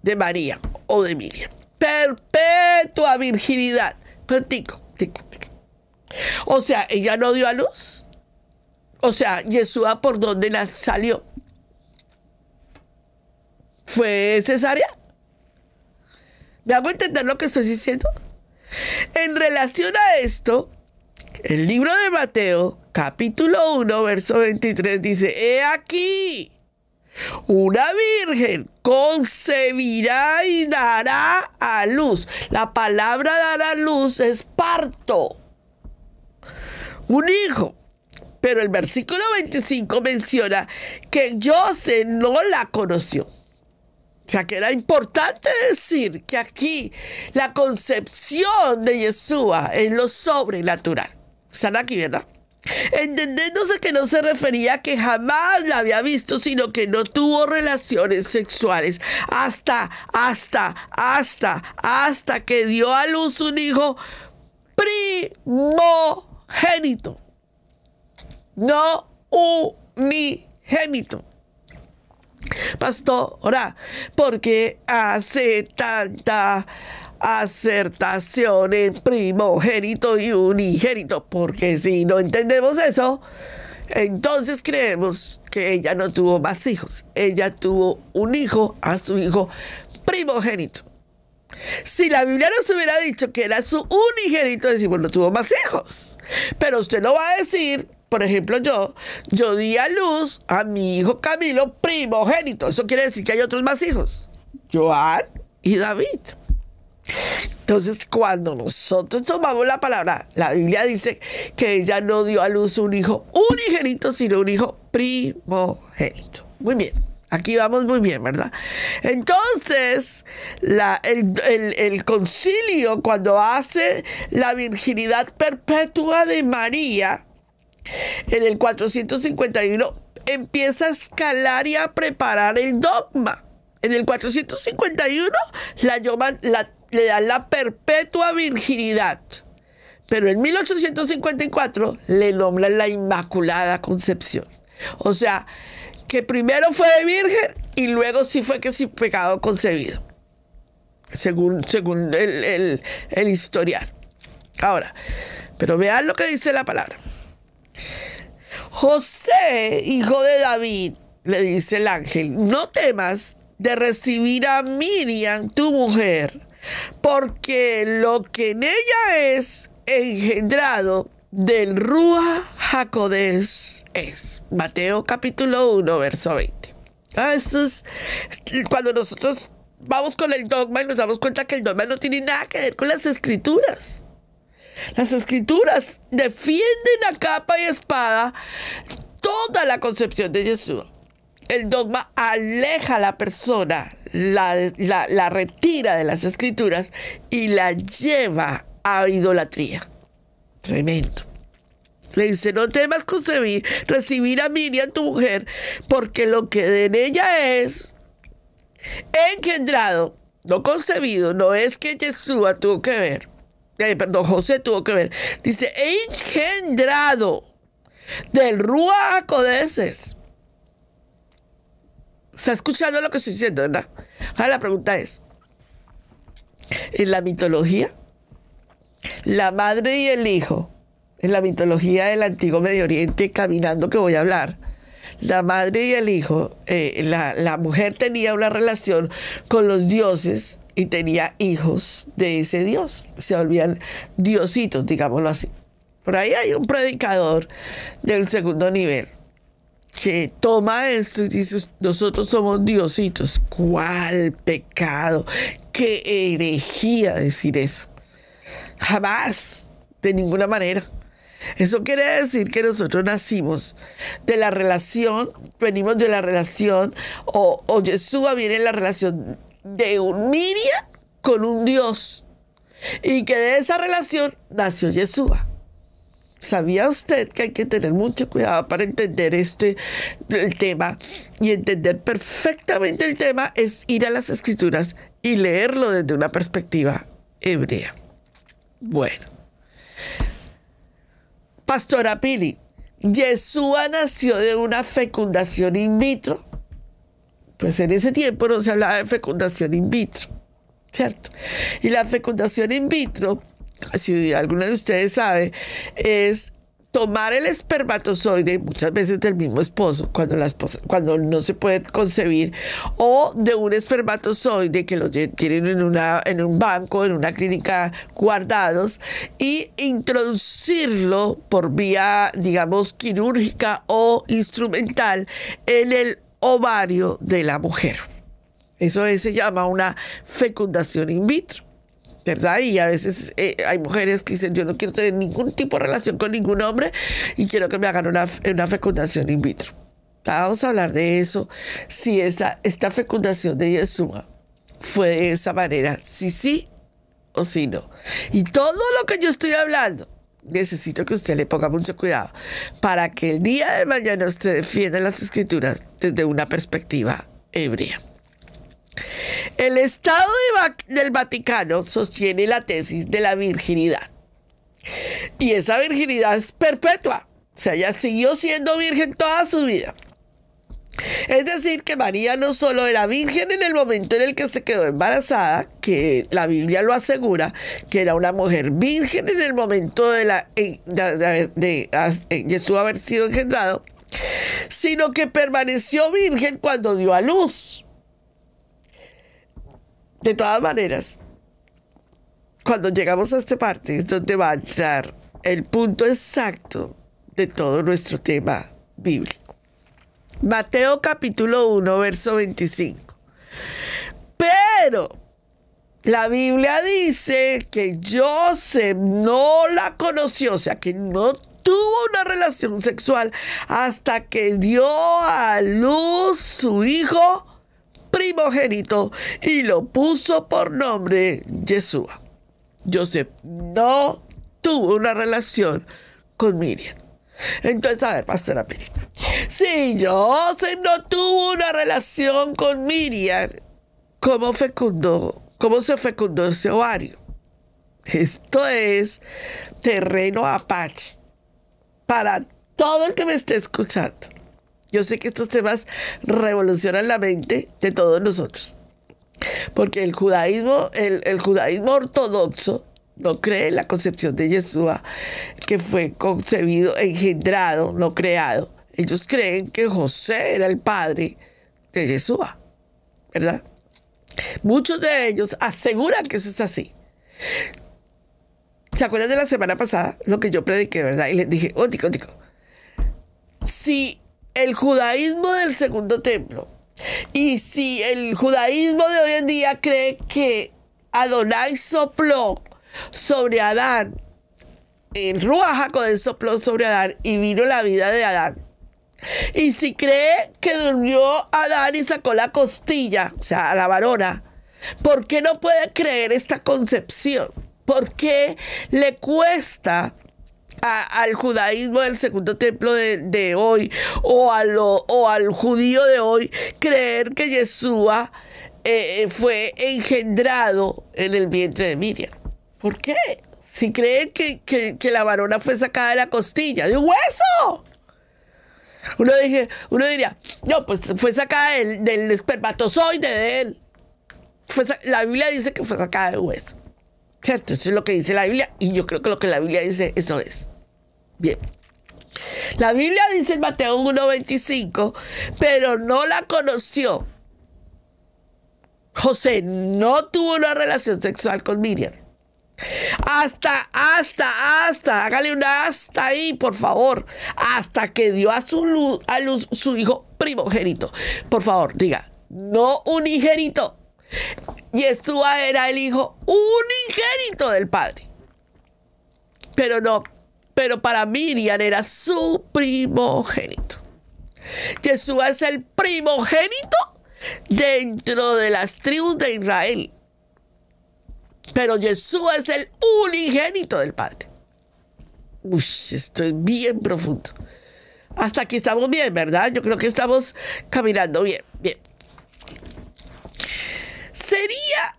de María o de Miriam. Perpetua virginidad. O sea, ella no dio a luz. O sea, Yeshua, ¿por dónde salió? ¿Fue cesárea? ¿Me hago entender lo que estoy diciendo? En relación a esto, el libro de Mateo, capítulo 1, verso 23, dice, he aquí, una virgen concebirá y dará a luz. La palabra dar a luz es parto. Un hijo. Pero el versículo 25 menciona que José no la conoció. O sea, que era importante decir que aquí la concepción de Yeshua es lo sobrenatural. Están aquí, ¿verdad? entendiéndose que no se refería a que jamás la había visto, sino que no tuvo relaciones sexuales hasta que dio a luz un hijo primogénito, no unigénito. Pastora, ¿por qué hace tanta acertación en primogénito y unigénito? Porque si no entendemos eso, entonces creemos que ella no tuvo más hijos. Ella tuvo un hijo, a su hijo primogénito. Si la Biblia nos hubiera dicho que era su unigénito, decimos no tuvo más hijos. Pero usted no va a decir, por ejemplo, yo di a luz a mi hijo Camilo primogénito. Eso quiere decir que hay otros más hijos, Joan y David. Entonces, cuando nosotros tomamos la palabra, la Biblia dice que ella no dio a luz un hijo unigénito, sino un hijo primogénito. Muy bien, aquí vamos muy bien, ¿verdad? Entonces, el concilio, cuando hace la virginidad perpetua de María, en el 451, empieza a escalar y a preparar el dogma. En el 451 le dan la perpetua virginidad, pero en 1854 le nombran la Inmaculada Concepción. O sea, que primero fue de virgen y luego sí fue que sin pecado concebido, según el historial. Ahora, pero vean lo que dice la palabra. José, hijo de David, le dice el ángel, no temas de recibir a Miriam, tu mujer, porque lo que en ella es engendrado del Ruach HaKodesh es. Mateo capítulo 1, verso 20. Eso es cuando nosotros vamos con el dogma y nos damos cuenta que el dogma no tiene nada que ver con las escrituras. Las escrituras defienden a capa y espada toda la concepción de Jesús. El dogma aleja a la persona, la retira de las escrituras y la lleva a idolatría. Tremendo. Le dice, no temas recibir a Miriam, tu mujer, porque lo que en ella es engendrado, no concebido, no es que Yeshua tuvo que ver. José tuvo que ver. Dice, engendrado del Ruach HaKodesh. ¿Está escuchando lo que estoy diciendo, verdad? Ahora la pregunta es, en la mitología, la madre y el hijo, en la mitología del antiguo Medio Oriente, caminando que voy a hablar, la madre y el hijo, la mujer tenía una relación con los dioses y tenía hijos de ese dios. Se volvían diositos, digámoslo así. Por ahí hay un predicador del segundo nivel que toma esto y dice, nosotros somos diositos. ¿Cuál pecado? ¡Qué herejía decir eso! Jamás, de ninguna manera. Eso quiere decir que nosotros nacimos de la relación, venimos de la relación, o Yeshua viene en la relación de un Miriam con un Dios, y que de esa relación nació Yeshua. ¿Sabía usted que hay que tener mucho cuidado para entender el tema? Y entender perfectamente el tema es ir a las escrituras y leerlo desde una perspectiva hebrea. Bueno, Pastora Pili, Yeshua nació de una fecundación in vitro. Pues en ese tiempo no se hablaba de fecundación in vitro, ¿cierto? Y la fecundación in vitro, si alguno de ustedes sabe, es tomar el espermatozoide, muchas veces del mismo esposo, cuando no se puede concebir, o de un espermatozoide que lo tienen en un banco, en una clínica guardados, y introducirlo por vía, digamos, quirúrgica o instrumental en el ovario de la mujer. Eso se llama una fecundación in vitro, ¿verdad? Y a veces hay mujeres que dicen, yo no quiero tener ningún tipo de relación con ningún hombre y quiero que me hagan una fecundación in vitro. Vamos a hablar de eso, si esta fecundación de Yeshua fue de esa manera, si sí o si no. Y todo lo que yo estoy hablando necesito que usted le ponga mucho cuidado para que el día de mañana usted defienda las Escrituras desde una perspectiva hebrea. El Estado del Vaticano sostiene la tesis de la virginidad. Y esa virginidad es perpetua. O sea, ella siguió siendo virgen toda su vida. Es decir, que María no solo era virgen en el momento en el que se quedó embarazada, que la Biblia lo asegura, que era una mujer virgen en el momento de Jesús haber sido engendrado, sino que permaneció virgen cuando dio a luz. De todas maneras, cuando llegamos a esta parte es donde va a entrar el punto exacto de todo nuestro tema bíblico. Mateo capítulo 1, verso 25. Pero la Biblia dice que Joseph no la conoció, o sea, que no tuvo una relación sexual hasta que dio a luz su hijo primogénito y lo puso por nombre Yeshua. Joseph no tuvo una relación con Miriam. Entonces, a ver, pastora Pili, si Joseph no tuvo una relación con Miriam, ¿cómo se fecundó ese ovario? Esto es terreno apache para todo el que me esté escuchando. Yo sé que estos temas revolucionan la mente de todos nosotros, porque el judaísmo ortodoxo no cree en la concepción de Yeshua, que fue concebido, engendrado, no creado. Ellos creen que José era el padre de Yeshua, ¿verdad? Muchos de ellos aseguran que eso es así. ¿Se acuerdan de la semana pasada lo que yo prediqué, verdad? Y les dije, ótico, si el judaísmo del segundo templo y si el judaísmo de hoy en día cree que Adonai sopló sobre Adán, el Ruach HaKodesh sopló sobre Adán y vino la vida de Adán, y si cree que durmió Adán y sacó la costilla, o sea, a la varona, ¿por qué no puede creer esta concepción? ¿Por qué le cuesta al judaísmo del segundo templo de hoy o al judío de hoy creer que Yeshua fue engendrado en el vientre de Miriam? ¿Por qué? Si creen que la varona fue sacada de la costilla, de un hueso. Uno diría, no, pues fue sacada del espermatozoide de él. La Biblia dice que fue sacada del hueso. ¿Cierto? Eso es lo que dice la Biblia, y yo creo que lo que la Biblia dice, eso es. Bien. La Biblia dice en Mateo 1:25, pero no la conoció. José no tuvo una relación sexual con Miriam. Hasta, hágale una hasta ahí, por favor. Hasta que dio a luz su hijo primogénito. Por favor, diga, no unigénito. Yeshua era el hijo unigénito del Padre. Pero para Miriam era su primogénito. Yeshua es el primogénito dentro de las tribus de Israel. Pero Yeshua es el unigénito del Padre. Uy, esto es bien profundo. Hasta aquí estamos bien, ¿verdad? Yo creo que estamos caminando bien. Sería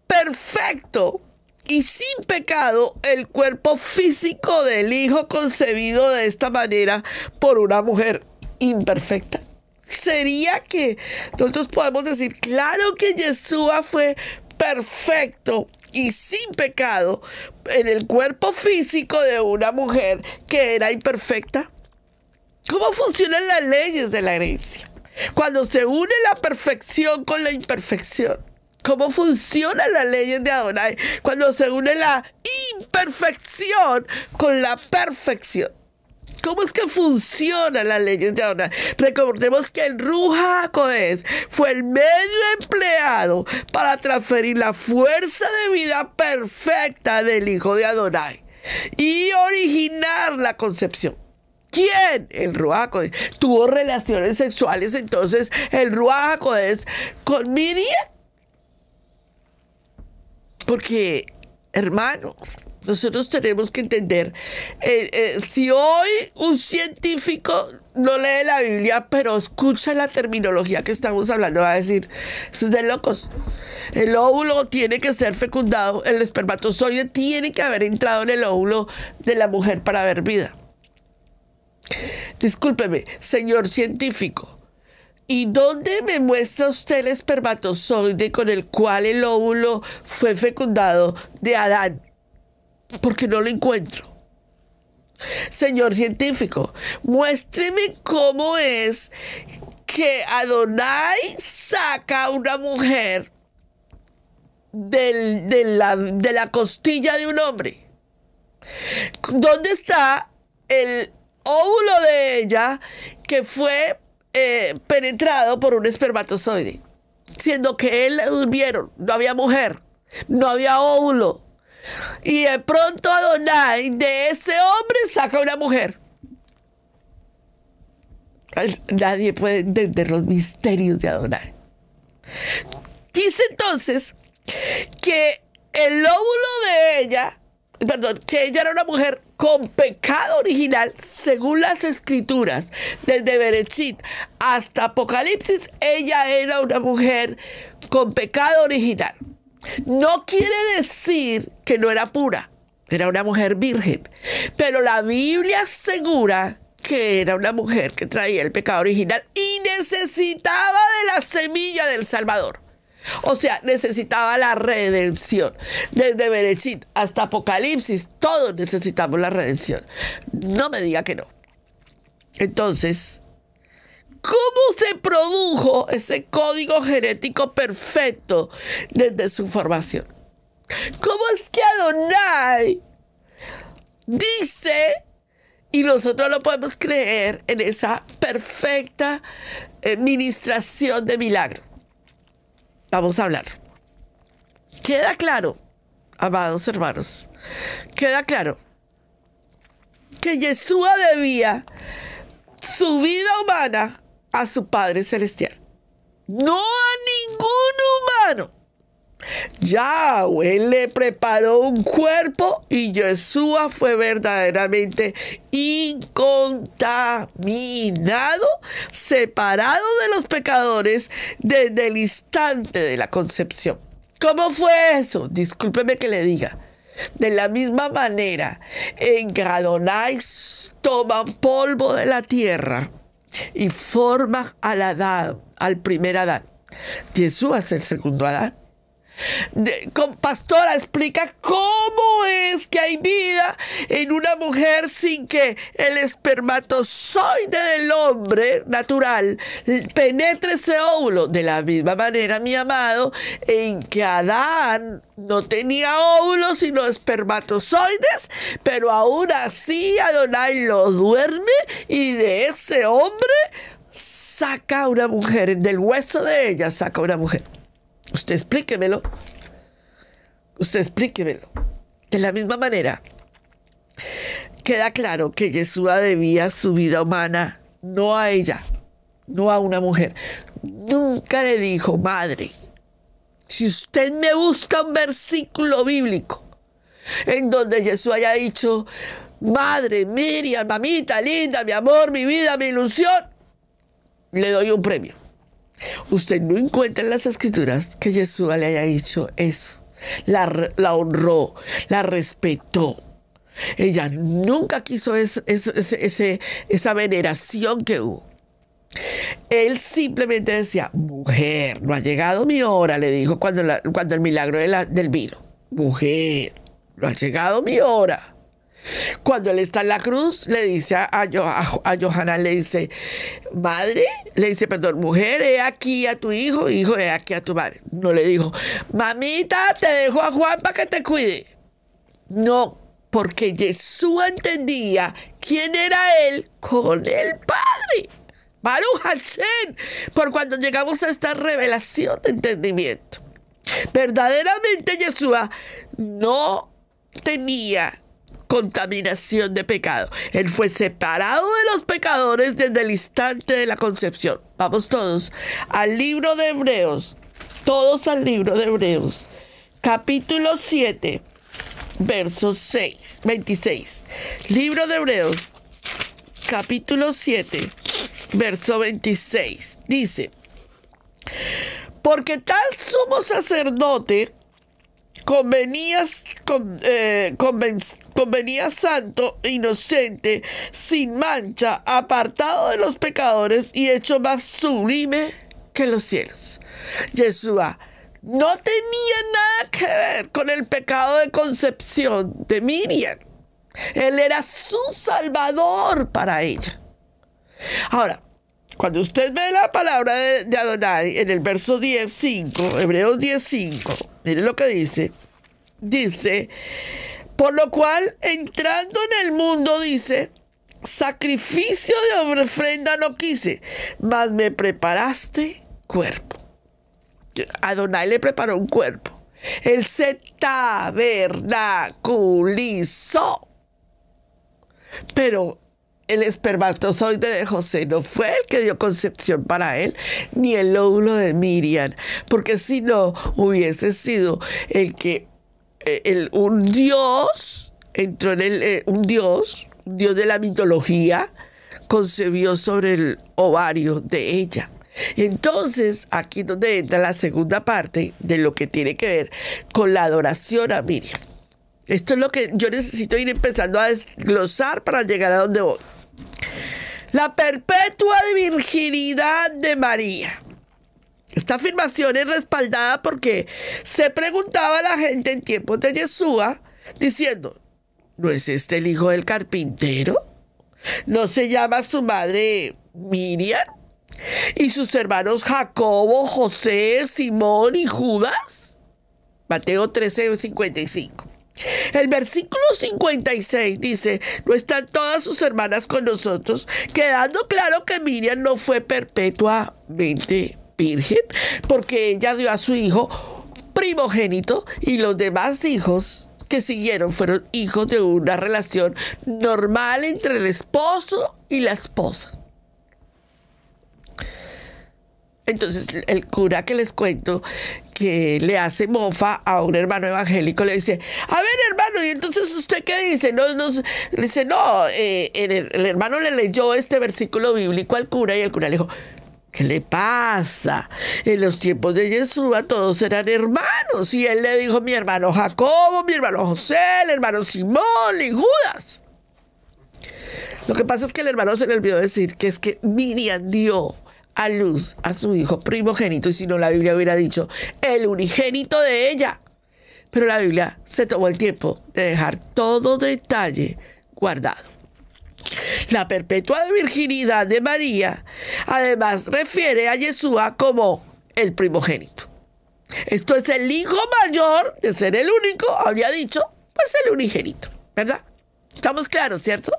perfecto y sin pecado el cuerpo físico del hijo concebido de esta manera por una mujer imperfecta. Sería que nosotros podemos decir, claro que Yeshua fue perfecto y sin pecado en el cuerpo físico de una mujer que era imperfecta. ¿Cómo funcionan las leyes de la herencia? Cuando se une la perfección con la imperfección. ¿Cómo funcionan las leyes de Adonai? Cuando se une la imperfección con la perfección. ¿Cómo es que funcionan las leyes de Adonai? Recordemos que el Ruach HaKodesh fue el medio empleado para transferir la fuerza de vida perfecta del Hijo de Adonai y originar la concepción. ¿Quién? El Ruach HaKodesh. Tuvo relaciones sexuales entonces el Ruach HaKodesh con Miriam. Porque Hermanos, nosotros tenemos que entender, si hoy un científico no lee la Biblia, pero escucha la terminología que estamos hablando, va a decir, eso es de locos. El óvulo tiene que ser fecundado, el espermatozoide tiene que haber entrado en el óvulo de la mujer para haber vida. Discúlpeme, señor científico, ¿y dónde me muestra usted el espermatozoide con el cual el óvulo fue fecundado de Adán? Porque no lo encuentro. Señor científico, muéstreme cómo es que Adonai saca a una mujer de la costilla de un hombre. ¿Dónde está el óvulo de ella que fue penetrado por un espermatozoide? Siendo que él le durmieron, no había mujer, no había óvulo. Y de pronto Adonai de ese hombre saca una mujer. Nadie puede entender los misterios de Adonai. Dice entonces que el óvulo de ella, que ella era una mujer con pecado original, según las escrituras, desde Bereshit hasta Apocalipsis, ella era una mujer con pecado original. No quiere decir que no era pura, era una mujer virgen, pero la Biblia asegura que era una mujer que traía el pecado original y necesitaba de la semilla del Salvador. O sea, necesitaba la redención. Desde Bereshit hasta Apocalipsis, todos necesitamos la redención. No me diga que no. Entonces, ¿cómo se produjo ese código genético perfecto desde su formación? ¿Cómo es que Adonai dice, y nosotros lo podemos creer, en esa perfecta ministración de milagro? Vamos a hablar. Queda claro, amados hermanos, queda claro que Yeshua debía su vida humana a su Padre Celestial, no a ningún humano. Yahweh le preparó un cuerpo y Yeshua fue verdaderamente incontaminado, separado de los pecadores desde el instante de la concepción. ¿Cómo fue eso? Discúlpeme que le diga. De la misma manera en que Adonai toma polvo de la tierra y forma al Adán, al primer Adán. Yeshua es el segundo Adán. Pastora, explica cómo es que hay vida en una mujer sin que el espermatozoide del hombre natural penetre ese óvulo. De la misma manera, mi amado, en que Adán no tenía óvulos sino espermatozoides, pero aún así Adonai lo duerme y de ese hombre saca una mujer, del hueso de ella saca una mujer. Usted explíquemelo. Usted explíquemelo. De la misma manera, queda claro que Yeshua debía su vida humana no a ella, no a una mujer. Nunca le dijo, madre, si usted me busca un versículo bíblico en donde Yeshua haya dicho, madre, Miriam, mamita linda, mi amor, mi vida, mi ilusión, le doy un premio. Usted no encuentra en las escrituras que Yeshua le haya dicho eso. La honró, la respetó. Ella nunca quiso esa veneración que hubo. Él simplemente decía, mujer, no ha llegado mi hora, le dijo cuando el milagro del vino. Mujer, no ha llegado mi hora. Cuando él está en la cruz, le dice a Yohanan, le dice, madre, le dice, perdón, mujer, he aquí a tu hijo, hijo, he aquí a tu madre. No le dijo, mamita, te dejo a Juan para que te cuide. No, porque Yeshua entendía quién era él con el Padre. Baruch Hashem, por cuando llegamos a esta revelación de entendimiento. Verdaderamente Yeshua no tenía contaminación de pecado. Él fue separado de los pecadores desde el instante de la concepción. Vamos todos al libro de Hebreos. Todos al libro de Hebreos. Capítulo 7. verso 26. Libro de Hebreos, capítulo 7, verso 26. Dice: porque tal sumo sacerdote convenía santo, inocente, sin mancha, apartado de los pecadores y hecho más sublime que los cielos. Yeshua no tenía nada que ver con el pecado de concepción de Miriam. Él era su salvador para ella. Ahora, cuando usted ve la palabra de Adonai en el verso 10:5, Hebreos 10:5, mire lo que dice. Dice: por lo cual, entrando en el mundo, dice, sacrificio de ofrenda no quise, mas me preparaste cuerpo. Adonai le preparó un cuerpo. Él se tabernaculizó. Pero el espermatozoide de José no fue el que dio concepción para él, ni el óvulo de Miriam, porque si no hubiese sido el que un dios entró en un dios de la mitología, concebió sobre el ovario de ella. Y entonces aquí es donde entra la segunda parte de lo que tiene que ver con la adoración a Miriam. Esto es lo que yo necesito ir empezando a desglosar para llegar a donde voy. La perpetua virginidad de María. Esta afirmación es respaldada porque se preguntaba la gente en tiempos de Yeshua, diciendo: ¿no es este el hijo del carpintero? ¿No se llama su madre Miriam? ¿Y sus hermanos Jacobo, José, Simón y Judas? Mateo 13:55. El versículo 56 dice: ¿no están todas sus hermanas con nosotros? Quedando claro que Miriam no fue perpetuamente virgen, porque ella dio a su hijo primogénito y los demás hijos que siguieron fueron hijos de una relación normal entre el esposo y la esposa. Entonces el cura que les cuento, que le hace mofa a un hermano evangélico, le dice: a ver, hermano, ¿y entonces usted qué dice? Dice, el hermano le leyó este versículo bíblico al cura y el cura le dijo: ¿qué le pasa? En los tiempos de Yeshua todos eran hermanos. Y él le dijo: mi hermano Jacobo, mi hermano José, el hermano Simón y Judas. Lo que pasa es que el hermano se le olvidó decir que es que Miriam dio a luz a su hijo primogénito, y si no, la Biblia hubiera dicho el unigénito de ella. Pero la Biblia se tomó el tiempo de dejar todo detalle guardado. La perpetua virginidad de María además refiere a Yeshua como el primogénito. Esto es el hijo mayor, de ser el único, habría dicho, pues el unigénito, ¿verdad? ¿Estamos claros, cierto?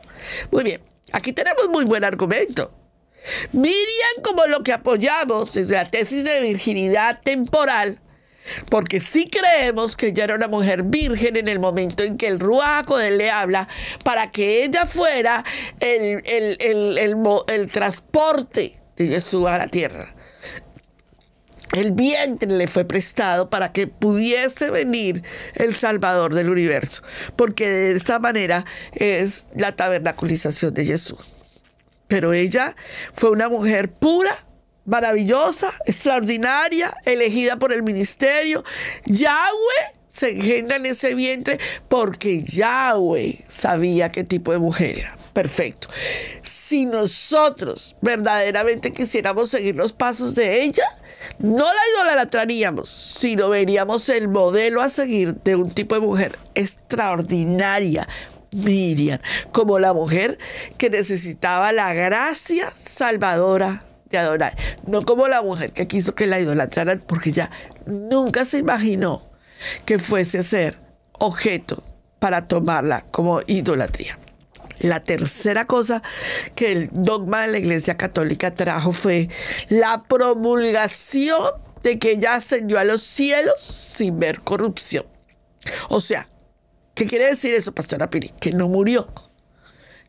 Muy bien, aquí tenemos muy buen argumento. Miriam, como lo que apoyamos, es la tesis de virginidad temporal, porque sí creemos que ella era una mujer virgen en el momento en que el Ruach HaKodesh le habla para que ella fuera el transporte de Yeshua a la tierra. El vientre le fue prestado para que pudiese venir el Salvador del universo, porque de esta manera es la tabernaculización de Yeshua. Pero ella fue una mujer pura, maravillosa, extraordinaria, elegida por el ministerio. Yahweh se engendra en ese vientre porque Yahweh sabía qué tipo de mujer era. Perfecto. Si nosotros verdaderamente quisiéramos seguir los pasos de ella, no la idolatraríamos, sino veríamos el modelo a seguir de un tipo de mujer extraordinaria, Miriam, como la mujer que necesitaba la gracia salvadora de Adonai, no como la mujer que quiso que la idolatraran, porque ella nunca se imaginó que fuese a ser objeto para tomarla como idolatría. La tercera cosa que el dogma de la Iglesia Católica trajo fue la promulgación de que ella ascendió a los cielos sin ver corrupción. O sea, ¿qué quiere decir eso, Pastora Piri? Que no murió,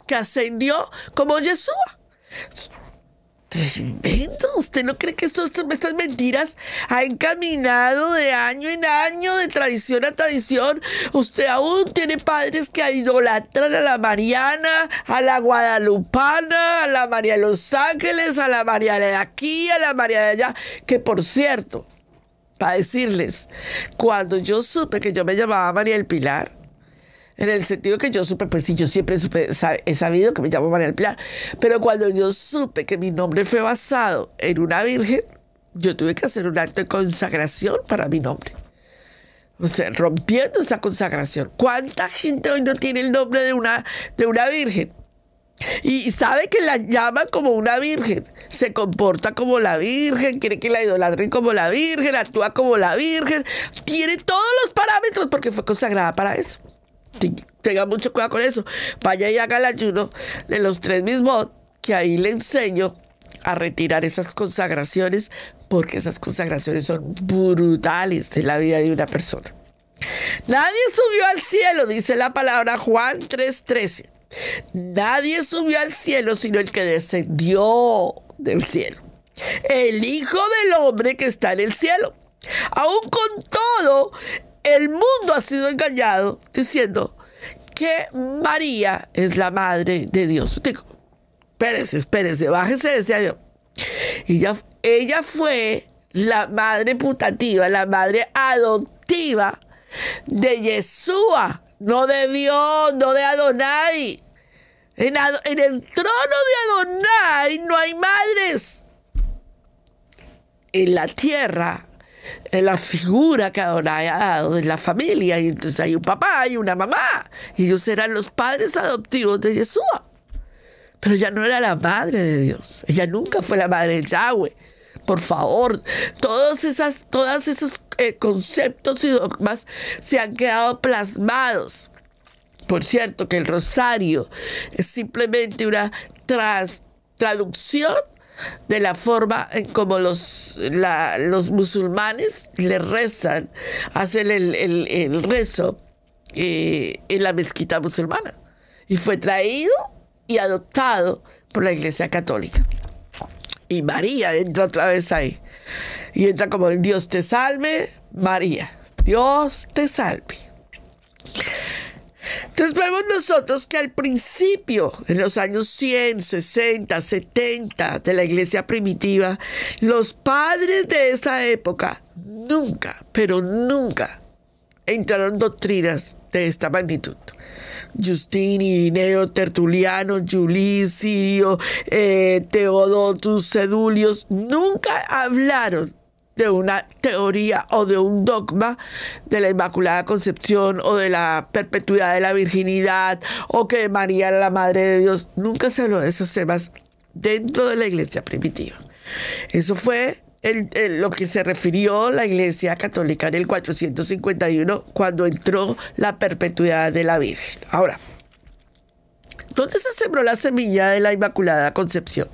que ascendió como Yeshua. tremendo. ¿Usted no cree que estas mentiras han encaminado de año en año, de tradición a tradición? Usted aún tiene padres que idolatran a la Mariana, a la Guadalupana, a la María de los Ángeles, a la María de aquí, a la María de allá. Que por cierto, para decirles, cuando yo supe que yo me llamaba María del Pilar, en el sentido que yo supe, pues sí, yo siempre he sabido que me llamo María del Pilar, pero cuando yo supe que mi nombre fue basado en una virgen, yo tuve que hacer un acto de consagración para mi nombre. O sea, rompiendo esa consagración. ¿Cuánta gente hoy no tiene el nombre de una virgen? Y sabe que la llaman como una virgen, se comporta como la virgen, quiere que la idolatren como la virgen, actúa como la virgen, tiene todos los parámetros porque fue consagrada para eso. Tenga mucho cuidado con eso. Vaya y haga el ayuno de los 3 mismos, que ahí le enseño a retirar esas consagraciones, porque esas consagraciones son brutales en la vida de una persona. Nadie subió al cielo, dice la palabra Juan 3:13. Nadie subió al cielo sino el que descendió del cielo, el Hijo del Hombre que está en el cielo. Aún con todo, el mundo ha sido engañado diciendo que María es la madre de Dios. Digo, espérese, bájese de ese avión. Ella fue la madre putativa, la madre adoptiva de Yeshua, no de Dios, no de Adonai. En el trono de Adonai no hay madres. En la tierra, en la figura que Adonai ha dado de la familia, y entonces hay un papá y una mamá, y ellos eran los padres adoptivos de Yeshua. Pero ella no era la madre de Dios, ella nunca fue la madre de Yahweh. Por favor, todos esos conceptos y dogmas se han quedado plasmados. Por cierto, que el rosario es simplemente una traducción de la forma en como los musulmanes le rezan, hacen el rezo en la mezquita musulmana. Y fue traído y adoptado por la Iglesia Católica. Y María entra otra vez ahí. Y entra como en Dios te salve, María. Dios te salve. Entonces vemos nosotros que al principio, en los años 100, 60, 70 de la iglesia primitiva, los padres de esa época nunca, pero nunca entraron doctrinas de esta magnitud. Justín, Irineo, Tertuliano, Julí, Sirio, Teodotus, Sedulios, nunca hablaron de una teoría o de un dogma de la Inmaculada Concepción o de la perpetuidad de la virginidad o que María era la Madre de Dios. Nunca se habló de esos temas dentro de la iglesia primitiva. Eso fue lo que se refirió la Iglesia Católica en el 451 cuando entró la perpetuidad de la Virgen. Ahora, ¿dónde se sembró la semilla de la Inmaculada Concepción?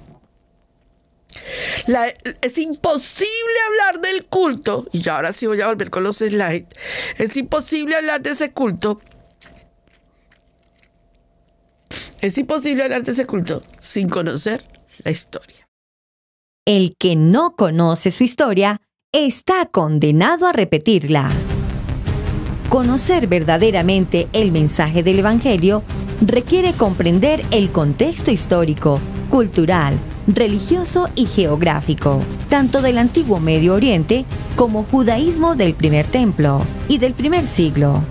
Es imposible hablar del culto, y ahora sí voy a volver con los slides. Es imposible hablar de ese culto. Es imposible hablar de ese culto sin conocer la historia. El que no conoce su historia está condenado a repetirla. Conocer verdaderamente el mensaje del Evangelio requiere comprender el contexto histórico, cultural, religioso y geográfico, tanto del antiguo Medio Oriente como judaísmo del primer templo y del primer siglo.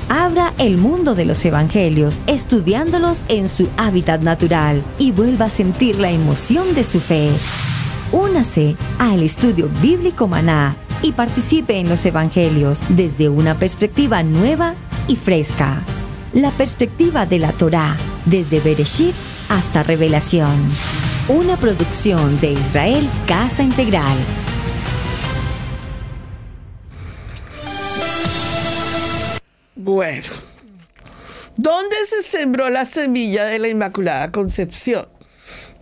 Abra el mundo de los evangelios estudiándolos en su hábitat natural y vuelva a sentir la emoción de su fe. Únase al estudio bíblico Maná y participe en los evangelios desde una perspectiva nueva y fresca. La perspectiva de la Torá, desde Bereshit hasta Revelación. Una producción de Israel Casa Integral. Bueno, ¿dónde se sembró la semilla de la Inmaculada Concepción?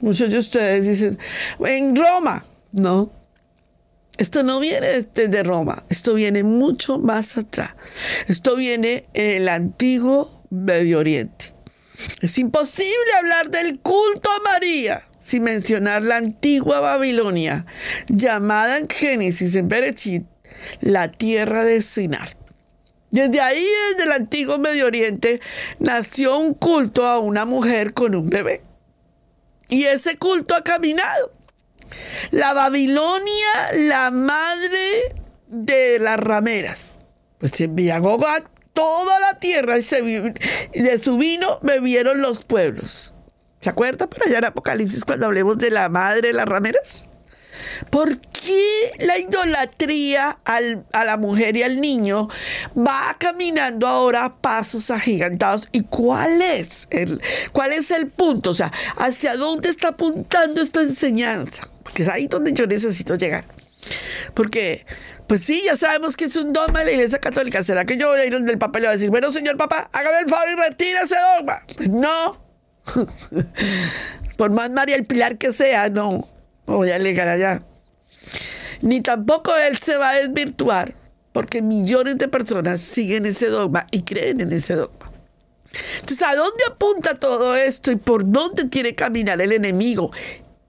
Muchos de ustedes dicen, en Roma. No, esto no viene desde Roma, esto viene mucho más atrás. Esto viene en el antiguo Medio Oriente. Es imposible hablar del culto a María sin mencionar la antigua Babilonia, llamada en Génesis, en Berechit, la tierra de Sinar. Desde ahí, desde el antiguo Medio Oriente, nació un culto a una mujer con un bebé. Y ese culto ha caminado. La Babilonia, la madre de las rameras, pues embriagó a toda la tierra y de su vino bebieron los pueblos. ¿Se acuerdan para allá en Apocalipsis cuando hablemos de la madre de las rameras? ¿Por qué la idolatría a la mujer y al niño va caminando ahora a pasos agigantados? ¿Y cuál es el punto? O sea, ¿hacia dónde está apuntando esta enseñanza? Porque es ahí donde yo necesito llegar. Porque, pues sí, ya sabemos que es un dogma de la Iglesia Católica. ¿Será que yo voy a ir donde el Papa le va a decir, bueno, señor Papa, hágame el favor y retire ese dogma? Pues no. Por más María el Pilar que sea, no voy a llegar allá. Ni tampoco él se va a desvirtuar, porque millones de personas siguen ese dogma y creen en ese dogma. Entonces, ¿a dónde apunta todo esto y por dónde tiene que caminar el enemigo?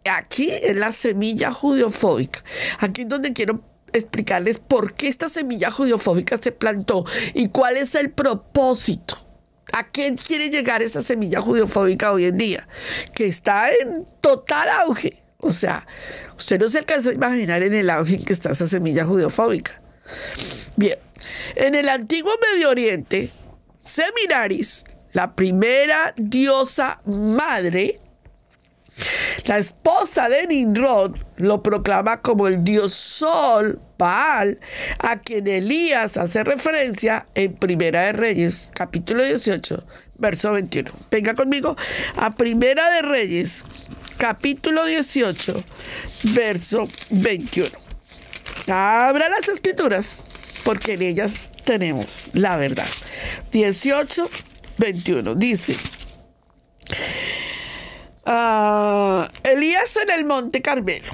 Aquí es la semilla judeofóbica. Aquí es donde quiero explicarles por qué esta semilla judeofóbica se plantó y cuál es el propósito. ¿A qué quiere llegar esa semilla judeofóbica hoy en día? Que está en total auge. O sea, usted no se alcanza a imaginar en el auge en que está esa semilla judeofóbica. Bien, en el antiguo Medio Oriente, Semiramis, la primera diosa madre, la esposa de Nimrod, lo proclama como el dios Sol, Baal, a quien Elías hace referencia en Primera de Reyes, capítulo 18, verso 21. Venga conmigo a Primera de Reyes, capítulo 18, verso 21. Abra las escrituras, porque en ellas tenemos la verdad. 18, 21. Dice: Elías en el monte Carmelo.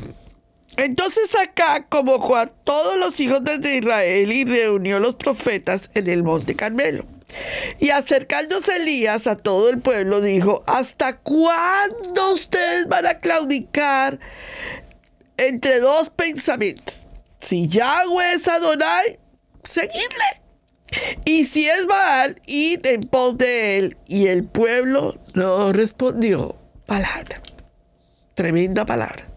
Entonces Acab convocó a todos los hijos de Israel y reunió los profetas en el monte Carmelo. Y acercándose Elías a todo el pueblo, dijo: ¿hasta cuándo ustedes van a claudicar entre dos pensamientos? Si Yahweh es Adonai, seguidle. Y si es Baal, id en pos de él. Y el pueblo no respondió palabra. Tremenda palabra.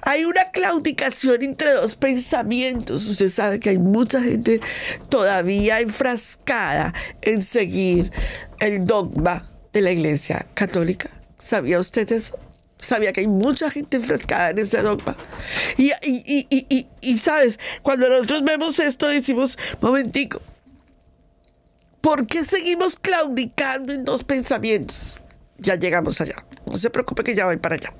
Hay una claudicación entre dos pensamientos. Usted sabe que hay mucha gente todavía enfrascada en seguir el dogma de la Iglesia Católica. ¿Sabía usted eso? ¿Sabía que hay mucha gente enfrascada en ese dogma? Y sabes, cuando nosotros vemos esto decimos, momentico, ¿por qué seguimos claudicando en dos pensamientos? Ya llegamos allá. No se preocupe que ya voy para allá.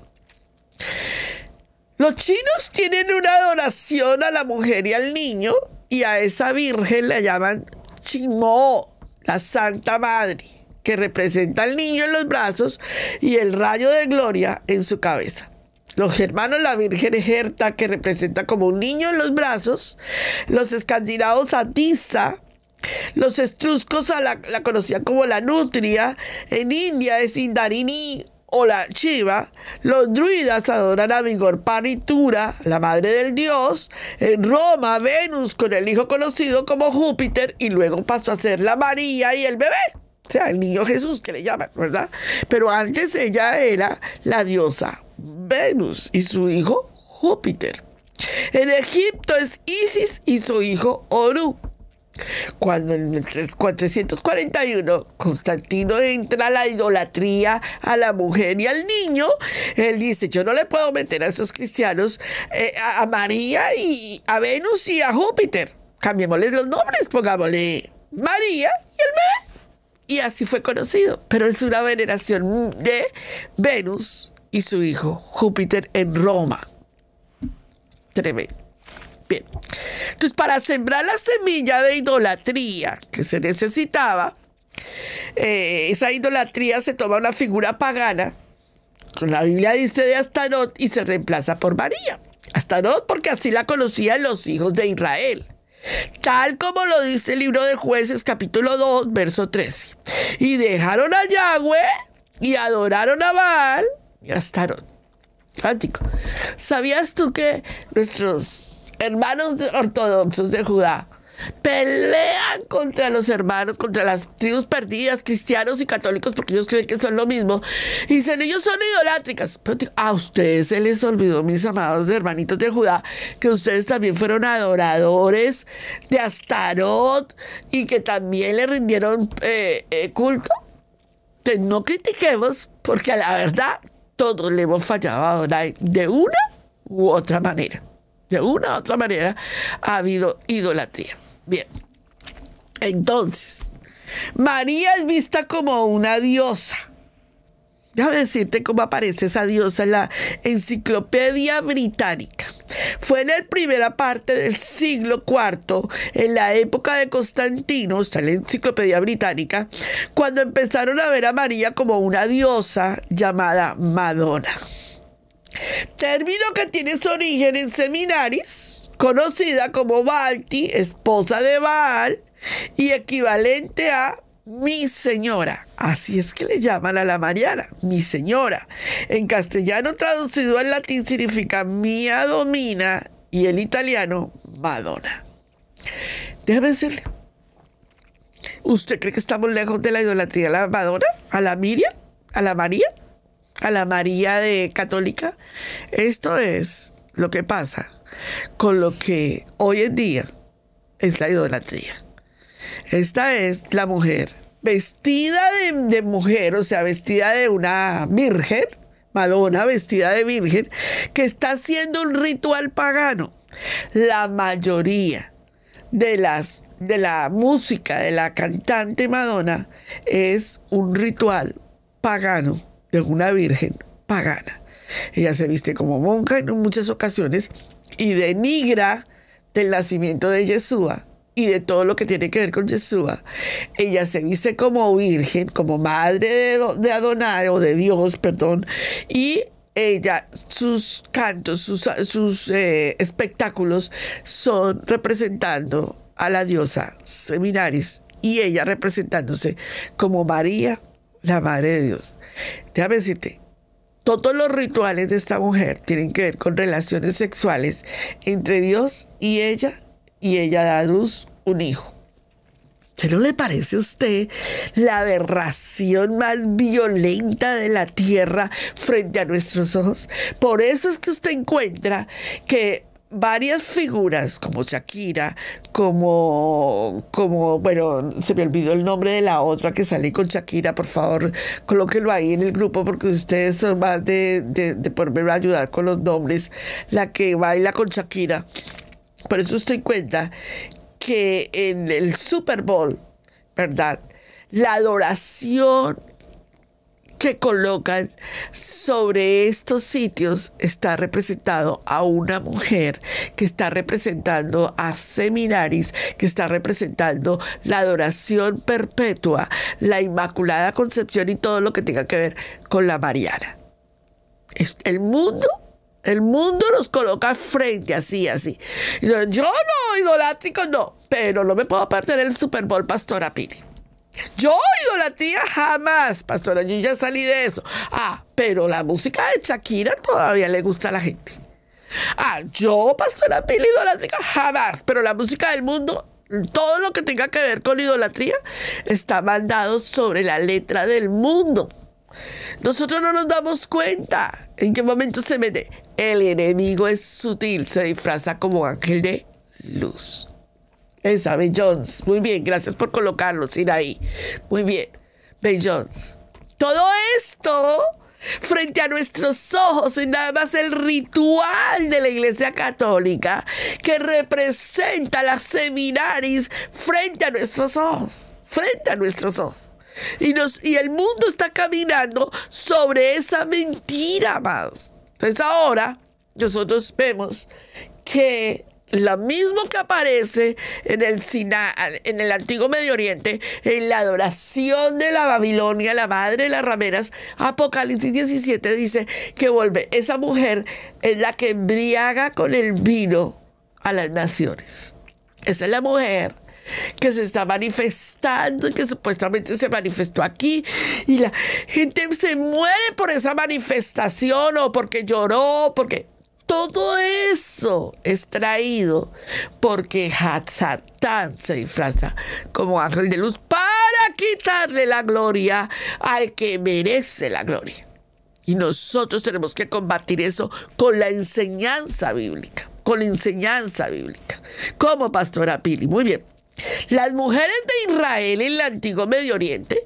Los chinos tienen una adoración a la mujer y al niño, y a esa virgen la llaman Chimo, la Santa Madre, que representa al niño en los brazos y el rayo de gloria en su cabeza. Los germanos, la Virgen Egerta, que representa como un niño en los brazos. Los escandinavos a Disa. Los etruscos la conocían como la Nutria. En India es Indarini o la Shiva. Los druidas adoran a Vigorpanitura, la madre del dios. En Roma, Venus, con el hijo conocido como Júpiter, y luego pasó a ser la María y el bebé. O sea, el niño Jesús, que le llaman, ¿verdad? Pero antes ella era la diosa Venus y su hijo Júpiter. En Egipto es Isis y su hijo Horus. Cuando en el 341 Constantino entra a la idolatría a la mujer y al niño, él dice: yo no le puedo meter a esos cristianos a María y a Venus y a Júpiter. Cambiémosle los nombres, pongámosle María y el bebé. Y así fue conocido. Pero es una veneración de Venus y su hijo Júpiter en Roma. Tremendo. Bien. Entonces, para sembrar la semilla de idolatría que se necesitaba, esa idolatría se toma una figura pagana. La Biblia dice de Astarot y se reemplaza por María. Astarot porque así la conocían los hijos de Israel. Tal como lo dice el libro de Jueces, capítulo 2, verso 13. Y dejaron a Yahweh y adoraron a Baal. y Astarot. Cántico. ¿Sabías tú que nuestros hermanos ortodoxos de Judá pelean contra los hermanos, contra las tribus perdidas, cristianos y católicos, porque ellos creen que son lo mismo? Y dicen, ellos son idolátricas. Pero a ustedes se les olvidó, mis amados hermanitos de Judá, que ustedes también fueron adoradores de Astarot y que también le rindieron culto. Entonces, no critiquemos, porque a la verdad todos le hemos fallado a Adonai de una u otra manera. De una u otra manera ha habido idolatría. Bien, entonces, María es vista como una diosa. Déjame decirte cómo aparece esa diosa en la Enciclopedia Británica. Fue en la primera parte del siglo IV, en la época de Constantino, está en la Enciclopedia Británica, cuando empezaron a ver a María como una diosa llamada Madonna. Término que tiene su origen en Seminaris, conocida como Balti, esposa de Baal, y equivalente a mi señora. Así es que le llaman a la Mariana, mi señora. En castellano traducido al latín significa mía domina, y en italiano Madonna. Déjame decirle, ¿usted cree que estamos lejos de la idolatría a la Madonna? ¿A la Miriam? ¿A la María? ¿A la María de católica? Esto es lo que pasa con lo que hoy en día es la idolatría. Esta es la mujer vestida de mujer, o sea, vestida de una virgen, Madonna vestida de virgen, que está haciendo un ritual pagano. La mayoría de la música de la cantante Madonna es un ritual pagano de una virgen pagana. Ella se viste como monja en muchas ocasiones y denigra del nacimiento de Yeshua y de todo lo que tiene que ver con Yeshua. Ella se viste como virgen, como madre de Adonai, o de Dios, perdón, y ella, sus cantos, sus espectáculos son representando a la diosa Seminaris, y ella representándose como María, la Madre de Dios. Déjame decirte, todos los rituales de esta mujer tienen que ver con relaciones sexuales entre Dios y ella da a luz un hijo. ¿Qué no le parece a usted la aberración más violenta de la tierra frente a nuestros ojos? Por eso es que usted encuentra que varias figuras como Shakira, como bueno, se me olvidó el nombre de la otra que sale con Shakira, por favor, colóquenlo ahí en el grupo porque ustedes son más de poderme ayudar con los nombres, la que baila con Shakira. Por eso usted cuenta que en el Super Bowl, ¿verdad?, la adoración que colocan sobre estos sitios está representado a una mujer, que está representando a Seminaris, que está representando la adoración perpetua, la Inmaculada Concepción y todo lo que tenga que ver con la Mariana. El mundo nos coloca frente así. Yo no, idolátrico no, pero no me puedo perder el Super Bowl, Pastora Pili. Yo idolatría jamás, pastora, yo ya salí de eso. Pero la música de Shakira todavía le gusta a la gente. Yo, pastora Pili, idolátrica jamás, pero la música del mundo, todo lo que tenga que ver con idolatría, está mandado sobre la letra del mundo. Nosotros no nos damos cuenta en qué momento se mete. El enemigo es sutil, se disfraza como ángel de luz. Esa, Bay Jones. Muy bien, gracias por colocarlo, Sinaí. Muy bien, Bay Jones. Todo esto frente a nuestros ojos es nada más el ritual de la Iglesia Católica que representa las Seminaris frente a nuestros ojos. Frente a nuestros ojos. Y el mundo está caminando sobre esa mentira, amados. Entonces ahora nosotros vemos que lo mismo que aparece en el antiguo Medio Oriente, en la adoración de la Babilonia, la madre de las rameras, Apocalipsis 17 dice que vuelve. Esa mujer es la que embriaga con el vino a las naciones. Esa es la mujer que se está manifestando y que supuestamente se manifestó aquí y la gente se muere por esa manifestación o porque lloró, porque todo eso es traído porque Satán se disfraza como ángel de luz para quitarle la gloria al que merece la gloria. Y nosotros tenemos que combatir eso con la enseñanza bíblica, Como Pastora Pili, muy bien. Las mujeres de Israel en el antiguo Medio Oriente,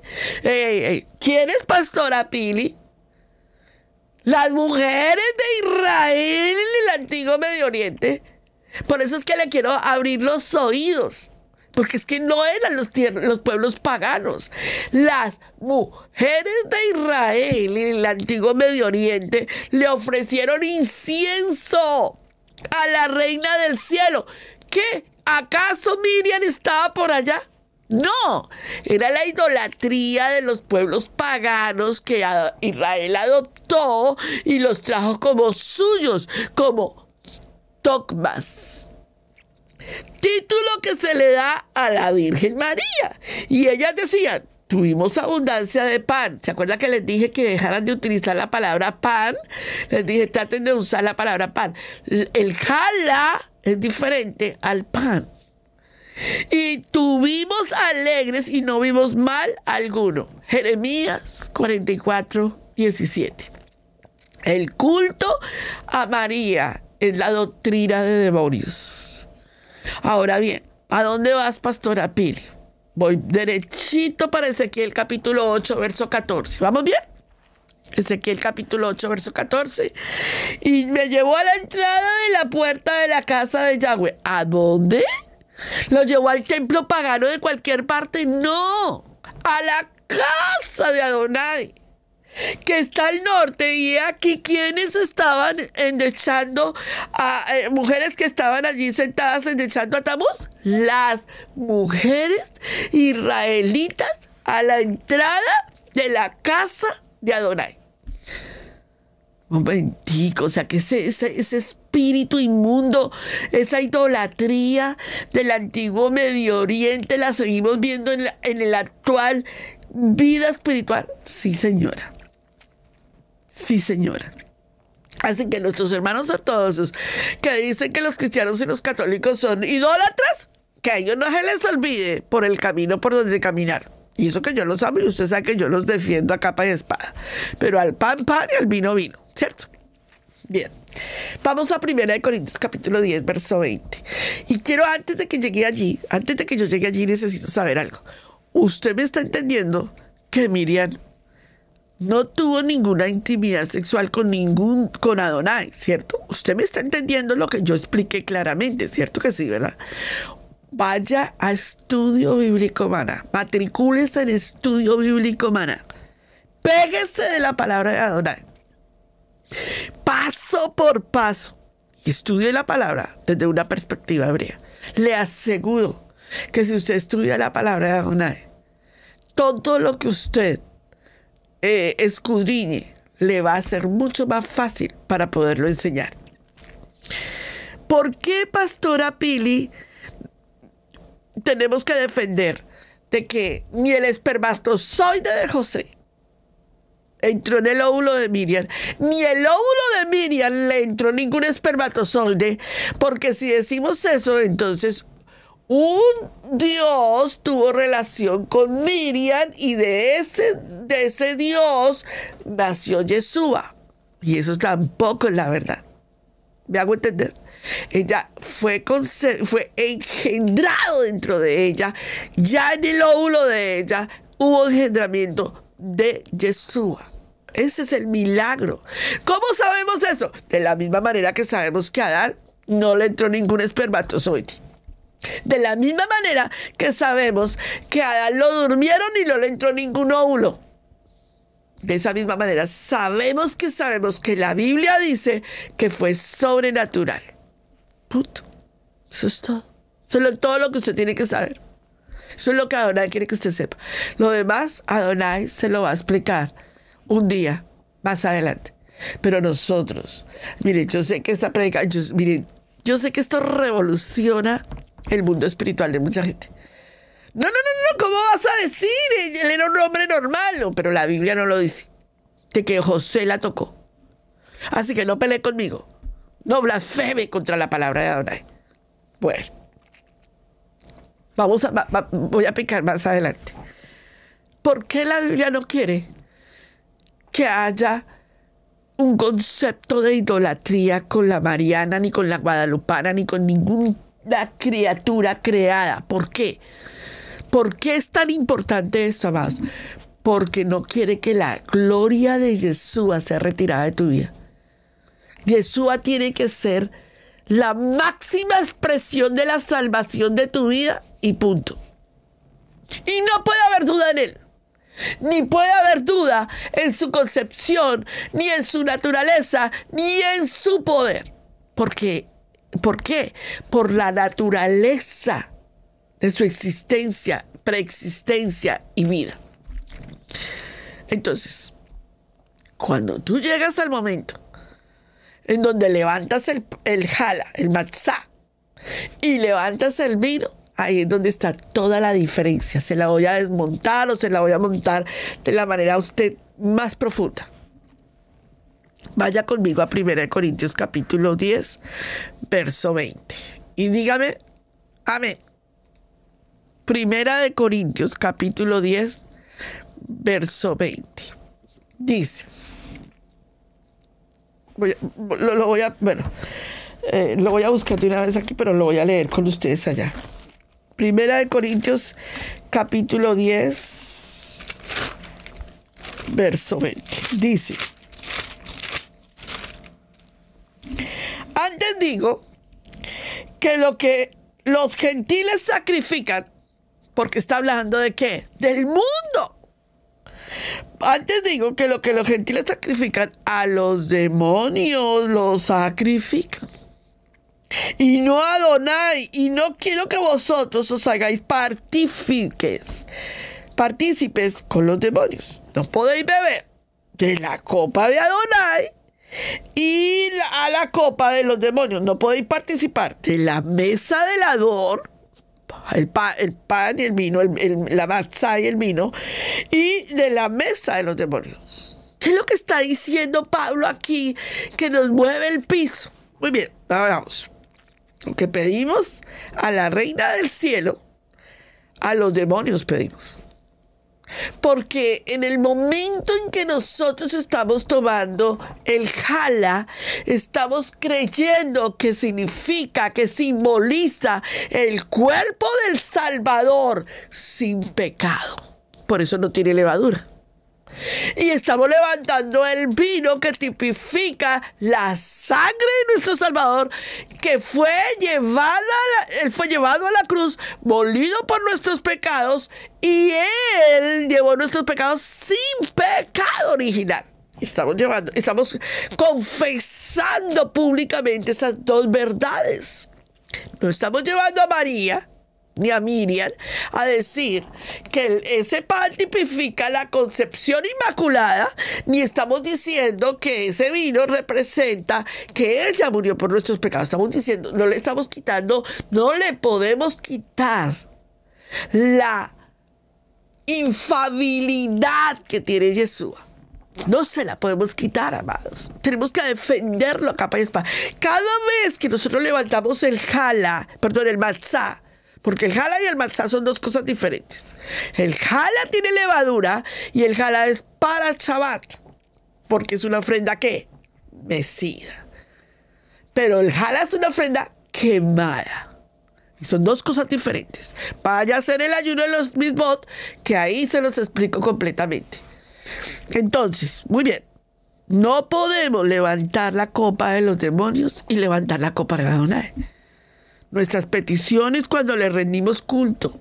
¿quién es Pastora Pili? Las mujeres de Israel en el antiguo Medio Oriente. Por eso es que le quiero abrir los oídos, porque es que no eran los pueblos paganos. Las mujeres de Israel en el antiguo Medio Oriente le ofrecieron incienso a la reina del cielo. ¿Qué? ¿Acaso Miriam estaba por allá? No, era la idolatría de los pueblos paganos que Israel adoptó y los trajo como suyos, como dogmas. Título que se le da a la Virgen María. Y ellas decían, tuvimos abundancia de pan. ¿Se acuerdan que les dije que dejaran de utilizar la palabra pan? Les dije, traten de usar la palabra pan. El jala es diferente al pan. Y tuvimos alegres y no vimos mal alguno. Jeremías 44:17. El culto a María es la doctrina de demonios. Ahora bien, ¿a dónde vas, Pastora Pili? Voy derechito para Ezequiel capítulo 8, verso 14. ¿Vamos bien? Ezequiel capítulo 8, verso 14. Y me llevó a la entrada de la puerta de la casa de Yahweh. ¿A dónde? ¿Lo llevó al templo pagano de cualquier parte? No, a la casa de Adonai, que está al norte. Y aquí quienes estaban endechando a mujeres que estaban allí sentadas endechando a Tamuz, las mujeres israelitas a la entrada de la casa de Adonai. Un momentico, o sea que ese espíritu inmundo, esa idolatría del antiguo Medio Oriente la seguimos viendo en el actual vida espiritual. Sí, señora. Sí, señora. Así que nuestros hermanos ortodoxos que dicen que los cristianos y los católicos son idólatras, que a ellos no se les olvide por el camino por donde caminar. Y eso que yo lo sabe, y usted sabe que yo los defiendo a capa y espada. Pero al pan, pan y al vino, vino. ¿Cierto? Bien. Vamos a 1 Corintios capítulo 10, verso 20. Y quiero, antes de que yo llegue allí, necesito saber algo. Usted me está entendiendo que Miriam no tuvo ninguna intimidad sexual con Adonai, ¿cierto? Usted me está entendiendo lo que yo expliqué claramente, ¿cierto que sí, verdad? Vaya a Estudio Bíblico Maná. Matricúlese en Estudio Bíblico Maná. Péguese de la palabra de Adonai, paso por paso, y estudie la palabra desde una perspectiva hebrea. Le aseguro que si usted estudia la palabra de Adonai, todo lo que usted escudriñe le va a ser mucho más fácil para poderlo enseñar. ¿Por qué, Pastora Pili, tenemos que defender de que ni el espermatozoide de José entró en el óvulo de Miriam, ni el óvulo de Miriam le entró ningún espermatozoide? Porque si decimos eso, entonces un Dios tuvo relación con Miriam y de ese Dios nació Yeshua. Y eso tampoco es la verdad. ¿Me hago entender? Ella fue engendrado dentro de ella. Ya en el óvulo de ella hubo engendramiento de Yeshua. Ese es el milagro. ¿Cómo sabemos eso? De la misma manera que sabemos que a Adán no le entró ningún espermatozoide. De la misma manera que sabemos que a Adán lo durmieron y no le entró ningún óvulo. De esa misma manera sabemos que la Biblia dice que fue sobrenatural. Punto. Eso es todo. Eso es todo lo que usted tiene que saber. Eso es lo que Adonai quiere que usted sepa. Lo demás, Adonai se lo va a explicar un día más adelante. Pero nosotros, mire, yo sé que esta predica, yo sé que esto revoluciona el mundo espiritual de mucha gente. ¿cómo vas a decir? Él era un hombre normal. No, pero la Biblia no lo dice. De que José la tocó. Así que no pelee conmigo. No blasfeme contra la palabra de Adonai. Bueno. Voy a picar más adelante. ¿Por qué la Biblia no quiere que haya un concepto de idolatría con la Mariana, ni con la Guadalupana, ni con ninguna criatura creada? ¿Por qué? ¿Por qué es tan importante esto, amados? Porque no quiere que la gloria de Yeshua sea retirada de tu vida. Yeshua tiene que ser la máxima expresión de la salvación de tu vida y punto. Y no puede haber duda en él. Ni puede haber duda en su concepción, ni en su naturaleza, ni en su poder. ¿Por qué? Por la naturaleza de su existencia, preexistencia y vida. Entonces, cuando tú llegas al momento en donde levantas el jala, el matzá, y levantas el vino, ahí es donde está toda la diferencia. Se la voy a desmontar o se la voy a montar de la manera a usted más profunda. Vaya conmigo a 1 Corintios capítulo 10, verso 20. Y dígame, amén. 1 Corintios capítulo 10, verso 20. Dice, lo voy a buscar de una vez aquí, pero lo voy a leer con ustedes allá. 1 Corintios capítulo 10, verso 20. Dice, antes digo que lo que los gentiles sacrifican, porque está hablando de ¿qué? Del mundo. Antes digo que lo que los gentiles sacrifican, a los demonios los sacrifican. Y no a Adonai, y no quiero que vosotros os hagáis partícipes con los demonios. No podéis beber de la copa de Adonai y a la copa de los demonios. No podéis participar de la mesa del Ador, el pan y el vino, la matzá y el vino, y de la mesa de los demonios. ¿Qué es lo que está diciendo Pablo aquí que nos mueve el piso? Muy bien, ahora vamos. Lo que pedimos a la reina del cielo, a los demonios pedimos. Porque en el momento en que nosotros estamos tomando el jala, estamos creyendo que significa, que simboliza el cuerpo del Salvador sin pecado. Por eso no tiene levadura. Y estamos levantando el vino que tipifica la sangre de nuestro Salvador, que fue llevado a la cruz, molido por nuestros pecados, y Él llevó nuestros pecados sin pecado original. Estamos confesando públicamente esas dos verdades. No estamos llevando a María ni a Miriam a decir que ese pan tipifica la concepción inmaculada, ni estamos diciendo que ese vino representa que ella murió por nuestros pecados. Estamos diciendo, no le estamos quitando, no le podemos quitar la infalibilidad que tiene Yeshua. No se la podemos quitar, amados. Tenemos que defenderlo a capa y espada. Cada vez que nosotros levantamos el matzá, porque el jala y el matzá son dos cosas diferentes. El jala tiene levadura y el jala es para Shabbat, porque es una ofrenda ¿qué? Mecida. Pero el jala es una ofrenda quemada. Y son dos cosas diferentes. Vaya a hacer el ayuno de los mismot, que ahí se los explico completamente. Entonces, muy bien. No podemos levantar la copa de los demonios y levantar la copa de Adonai. Nuestras peticiones cuando le rendimos culto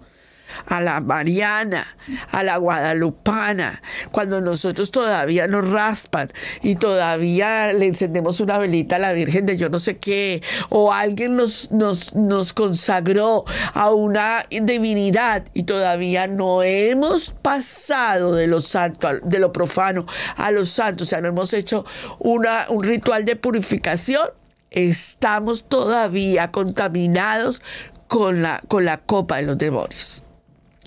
a la Mariana, a la Guadalupana, cuando nosotros todavía nos raspan y todavía le encendemos una velita a la Virgen de yo no sé qué, o alguien nos consagró a una divinidad y todavía no hemos pasado de lo santo, de lo profano a lo santo, o sea, no hemos hecho un ritual de purificación, estamos todavía contaminados con la copa de los demonios.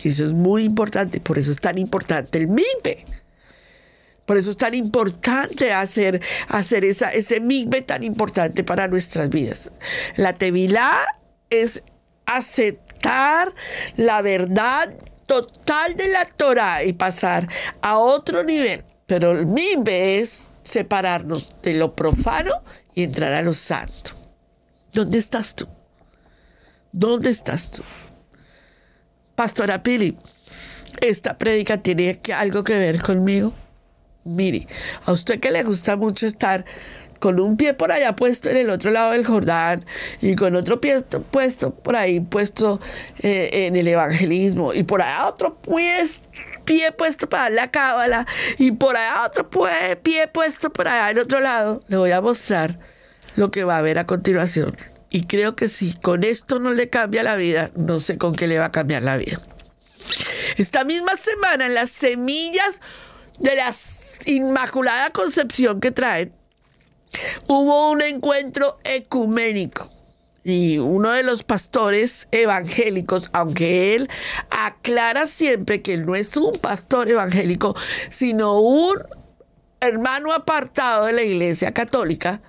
Y eso es muy importante, por eso es tan importante el migbe. Por eso es tan importante hacer ese migbe tan importante para nuestras vidas. La tevilá es aceptar la verdad total de la Torah y pasar a otro nivel. Pero el migbe es separarnos de lo profano y entrar a lo santo. ¿Dónde estás tú? ¿Dónde estás tú? Pastora Pili, esta prédica tiene algo que ver conmigo. Mire, a usted que le gusta mucho estar con un pie por allá puesto en el otro lado del Jordán y con otro pie puesto por ahí, puesto en el evangelismo, y por allá otro pie puesto para la cábala, y por allá otro pie puesto por allá en otro lado, le voy a mostrar lo que va a ver a continuación. Y creo que si con esto no le cambia la vida, no sé con qué le va a cambiar la vida. Esta misma semana, en las semillas de la Inmaculada Concepción que traen, hubo un encuentro ecuménico. Y uno de los pastores evangélicos, aunque él aclara siempre que él no es un pastor evangélico, sino un hermano apartado de la Iglesia Católica,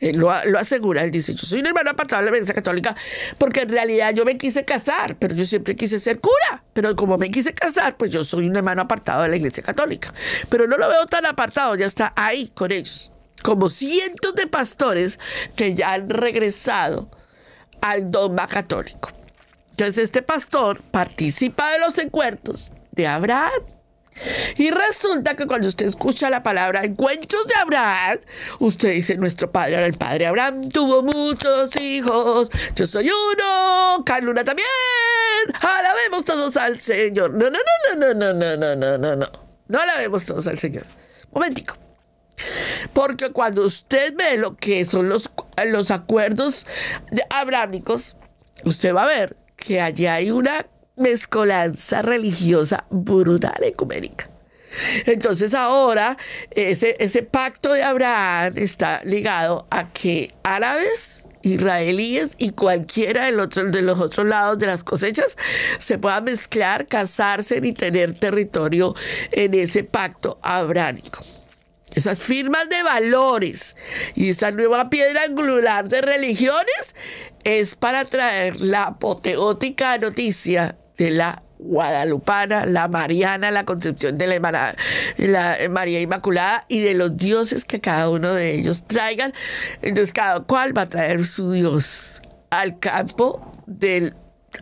él lo asegura, él dice, yo soy un hermano apartado de la Iglesia Católica porque en realidad yo me quise casar, pero yo siempre quise ser cura, pero como me quise casar, pues yo soy un hermano apartado de la Iglesia Católica, pero no lo veo tan apartado, ya está ahí con ellos, como cientos de pastores que ya han regresado al dogma católico. Entonces este pastor participa de los encuentros de Abraham. Y resulta que cuando usted escucha la palabra encuentros de Abraham, usted dice, nuestro padre era el padre Abraham, tuvo muchos hijos, yo soy uno, Carluna también, alabemos todos al Señor. No, no alabemos todos al Señor. Momentico. Porque cuando usted ve lo que son los acuerdos abrahámicos, usted va a ver que allí hay una mezcolanza religiosa brutal ecuménica. Entonces ahora ese pacto de Abraham está ligado a que árabes, israelíes y cualquiera de los otros lados de las cosechas se puedan mezclar, casarse y tener territorio en ese pacto abrahámico. Esas firmas de valores y esa nueva piedra angular de religiones es para traer la apoteótica noticia de la guadalupana, la mariana, la concepción de la María Inmaculada y de los dioses que cada uno de ellos traigan. Entonces cada cual va a traer su dios al campo de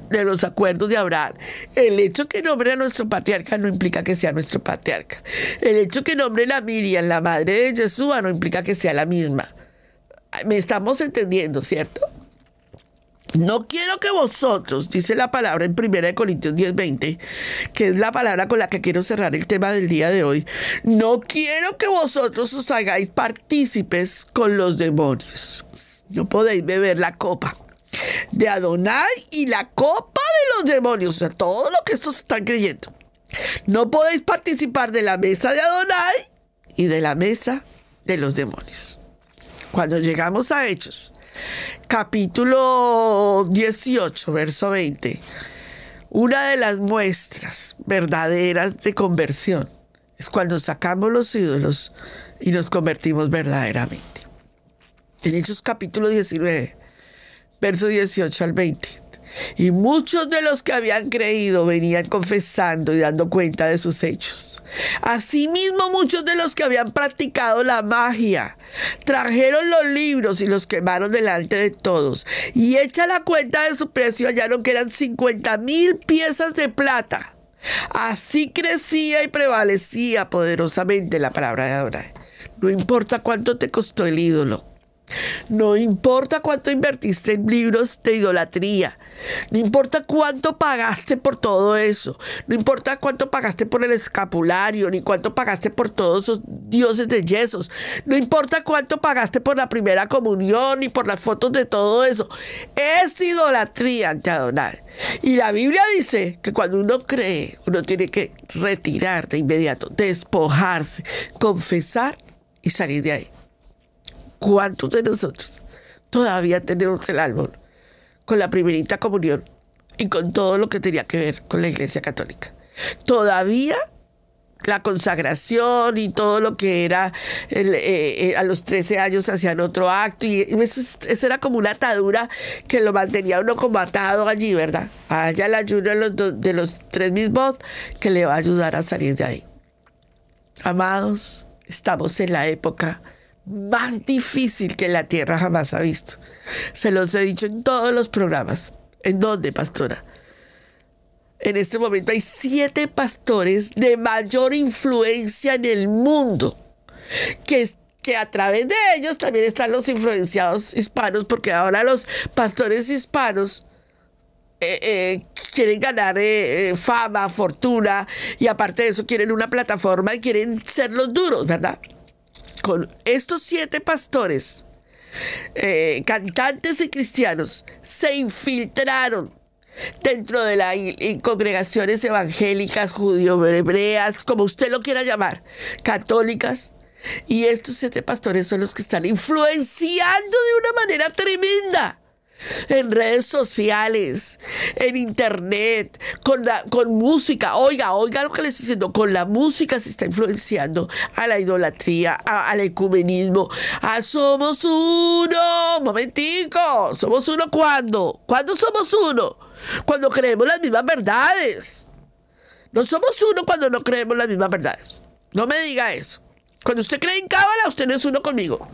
los acuerdos de Abraham. El hecho que nombre a nuestro patriarca no implica que sea nuestro patriarca. El hecho que nombre a Miriam, la madre de Yeshua, no implica que sea la misma. Me estamos entendiendo, ¿cierto? No quiero que vosotros, dice la palabra en 1 Corintios 10:20, que es la palabra con la que quiero cerrar el tema del día de hoy, no quiero que vosotros os hagáis partícipes con los demonios. No podéis beber la copa de Adonai y la copa de los demonios, o sea, todo lo que estos están creyendo. No podéis participar de la mesa de Adonai y de la mesa de los demonios. Cuando llegamos a Hechos, capítulo 18, verso 20, una de las muestras verdaderas de conversión es cuando sacamos los ídolos y nos convertimos verdaderamente. En Hechos capítulo 19, verso 18 al 20. Y muchos de los que habían creído venían confesando y dando cuenta de sus hechos. Asimismo, muchos de los que habían practicado la magia trajeron los libros y los quemaron delante de todos. Y hecha la cuenta de su precio, hallaron que eran 50,000 piezas de plata. Así crecía y prevalecía poderosamente la palabra de Adonai. No importa cuánto te costó el ídolo. No importa cuánto invertiste en libros de idolatría, no importa cuánto pagaste por todo eso, no importa cuánto pagaste por el escapulario, ni cuánto pagaste por todos esos dioses de yesos, no importa cuánto pagaste por la primera comunión, ni por las fotos de todo eso, es idolatría ante Adonai. Y la Biblia dice que cuando uno cree, uno tiene que retirar de inmediato, despojarse, confesar y salir de ahí. ¿Cuántos de nosotros todavía tenemos el árbol con la primerita comunión y con todo lo que tenía que ver con la Iglesia Católica. Todavía la consagración y todo lo que era a los 13 años hacían otro acto y eso era como una atadura que lo mantenía uno como atado allí, ¿verdad? Haya el ayuno de los 3 mismos que le va a ayudar a salir de ahí. Amados, estamos en la época más difícil que la tierra jamás ha visto. Se los he dicho en todos los programas. ¿En dónde, pastora? En este momento hay 7 pastores de mayor influencia en el mundo, que a través de ellos también están los influenciados hispanos, porque ahora los pastores hispanos quieren ganar fama, fortuna, y aparte de eso quieren una plataforma y quieren ser los duros, ¿verdad? Con estos 7 pastores, cantantes y cristianos, se infiltraron dentro de las congregaciones evangélicas, judío-hebreas, como usted lo quiera llamar, católicas, y estos 7 pastores son los que están influenciando de una manera tremenda en redes sociales, en internet, con música. Oiga lo que les estoy diciendo, con la música se está influenciando a la idolatría, al ecumenismo, a somos uno. Momentico, somos uno. ¿Cuándo somos uno? Cuando creemos las mismas verdades. No somos uno cuando no creemos las mismas verdades. No me diga eso. Cuando usted cree en Cábala, usted no es uno conmigo.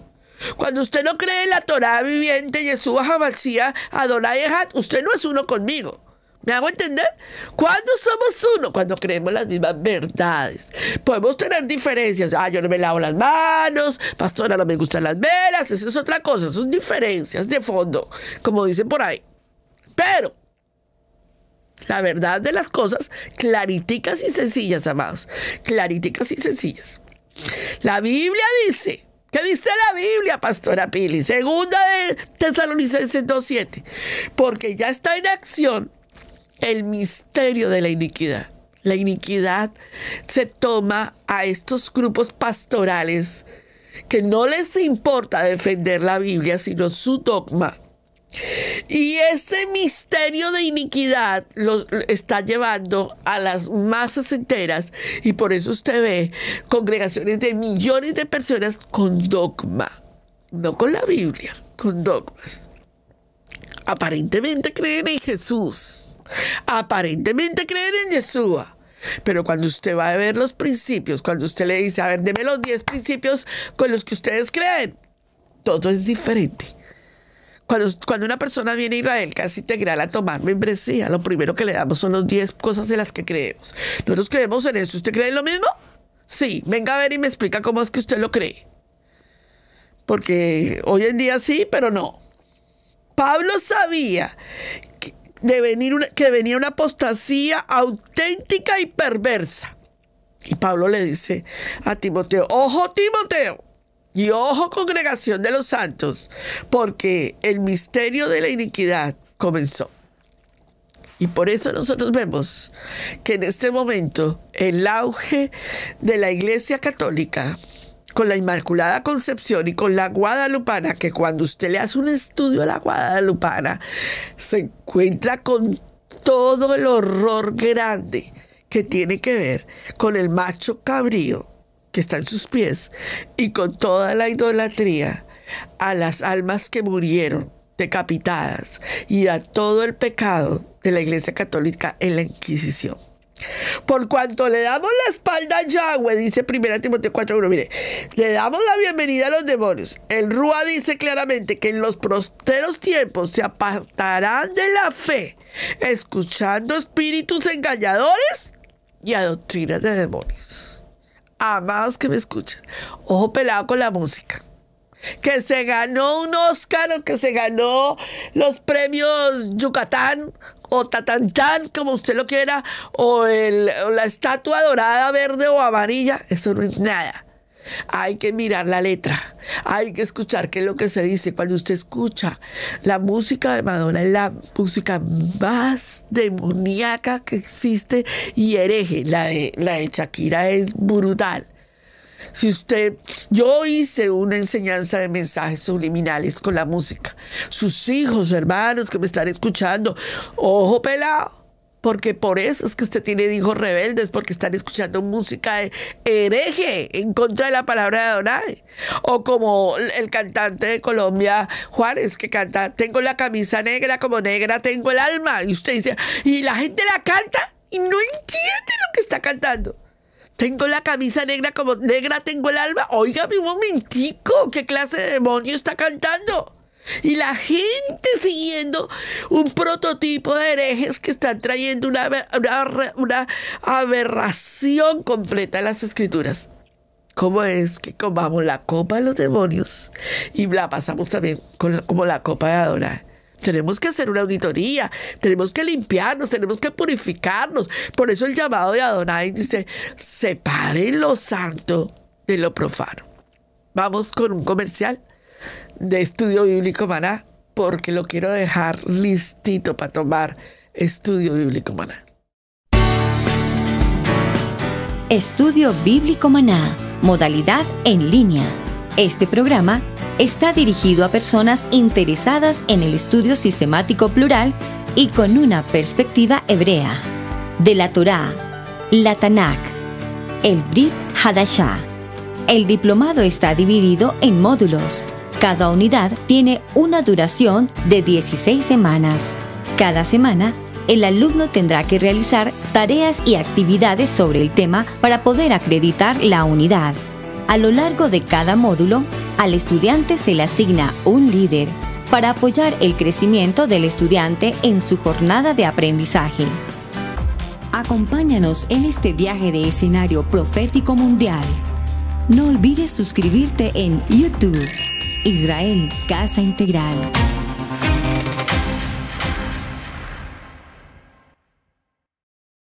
Cuando usted no cree en la Torá viviente, Yeshua HaMashiach, Adonai Echad, usted no es uno conmigo. ¿Me hago entender? ¿Cuándo somos uno? Cuando creemos las mismas verdades. Podemos tener diferencias. Yo no me lavo las manos, pastora, no me gustan las velas. Eso es otra cosa, son diferencias de fondo, como dicen por ahí. Pero la verdad de las cosas, clariticas y sencillas, amados. Clariticas y sencillas. La Biblia dice... ¿Qué dice la Biblia, pastora Pili? Segunda de Tesalonicenses 2:7. Porque ya está en acción el misterio de la iniquidad. La iniquidad se toma a estos grupos pastorales que no les importa defender la Biblia, sino su dogma. Y ese misterio de iniquidad lo está llevando a las masas enteras, y por eso usted ve congregaciones de millones de personas con dogma, no con la Biblia, con dogmas. Aparentemente creen en Jesús, aparentemente creen en Yeshua, pero cuando usted va a ver los principios, cuando usted le dice, a ver, deme los 10 principios con los que ustedes creen, todo es diferente. Cuando una persona viene a Israel Casa Integral a tomar membresía, lo primero que le damos son los 10 cosas de las que creemos. Nosotros creemos en eso. ¿Usted cree en lo mismo? Sí. Venga a ver y me explica cómo es que usted lo cree. Porque hoy en día sí, pero no. Pablo sabía que venía una apostasía auténtica y perversa. Y Pablo le dice a Timoteo, ojo Timoteo, y ojo congregación de los santos, porque el misterio de la iniquidad comenzó. Y por eso nosotros vemos que en este momento el auge de la Iglesia Católica, con la Inmaculada Concepción y con la Guadalupana, que cuando usted le hace un estudio a la Guadalupana, se encuentra con todo el horror grande que tiene que ver con el macho cabrío que está en sus pies, y con toda la idolatría a las almas que murieron decapitadas y a todo el pecado de la Iglesia Católica en la Inquisición. Por cuanto le damos la espalda a Yahweh, dice 1 Timoteo 4:1, mire, le damos la bienvenida a los demonios. El Rúa dice claramente que en los posteros tiempos se apartarán de la fe, escuchando espíritus engañadores y a doctrinas de demonios. Amados que me escuchan, ojo pelado con la música. Que se ganó un Oscar, o que se ganó los premios Yucatán o Tatantán, como usted lo quiera, o la estatua dorada, verde o amarilla, eso no es nada. Hay que mirar la letra, hay que escuchar qué es lo que se dice. Cuando usted escucha la música de Madonna, es la música más demoníaca que existe y hereje. La de Shakira es brutal. Yo hice una enseñanza de mensajes subliminales con la música. Sus hijos, hermanos que me están escuchando, ojo pelado. Porque por eso es que usted tiene hijos rebeldes, porque están escuchando música de hereje en contra de la palabra de Adonai. O como el cantante de Colombia, Juárez, que canta, tengo la camisa negra, como negra tengo el alma. Y usted dice, y la gente la canta y no entiende lo que está cantando. Tengo la camisa negra, como negra tengo el alma. Óigame un momentico, ¿qué clase de demonio está cantando? Y la gente siguiendo un prototipo de herejes que están trayendo una aberración completa a las escrituras. ¿Cómo es que comamos la copa de los demonios y la pasamos también como la copa de Adonai? Tenemos que hacer una auditoría, tenemos que limpiarnos, tenemos que purificarnos. Por eso el llamado de Adonai dice, separen lo santo de lo profano. Vamos con un comercial de Estudio Bíblico Maná, porque lo quiero dejar listito para tomar Estudio Bíblico Maná. Estudio Bíblico Maná, modalidad en línea. Este programa está dirigido a personas interesadas en el estudio sistemático plural y con una perspectiva hebrea de la Torá, la Tanakh, el Brit Hadashah. El diplomado está dividido en módulos. Cada unidad tiene una duración de 16 semanas. Cada semana, el alumno tendrá que realizar tareas y actividades sobre el tema para poder acreditar la unidad. A lo largo de cada módulo, al estudiante se le asigna un líder para apoyar el crecimiento del estudiante en su jornada de aprendizaje. Acompáñanos en este viaje de escenario profético mundial. No olvides suscribirte en YouTube. Israel Casa Integral.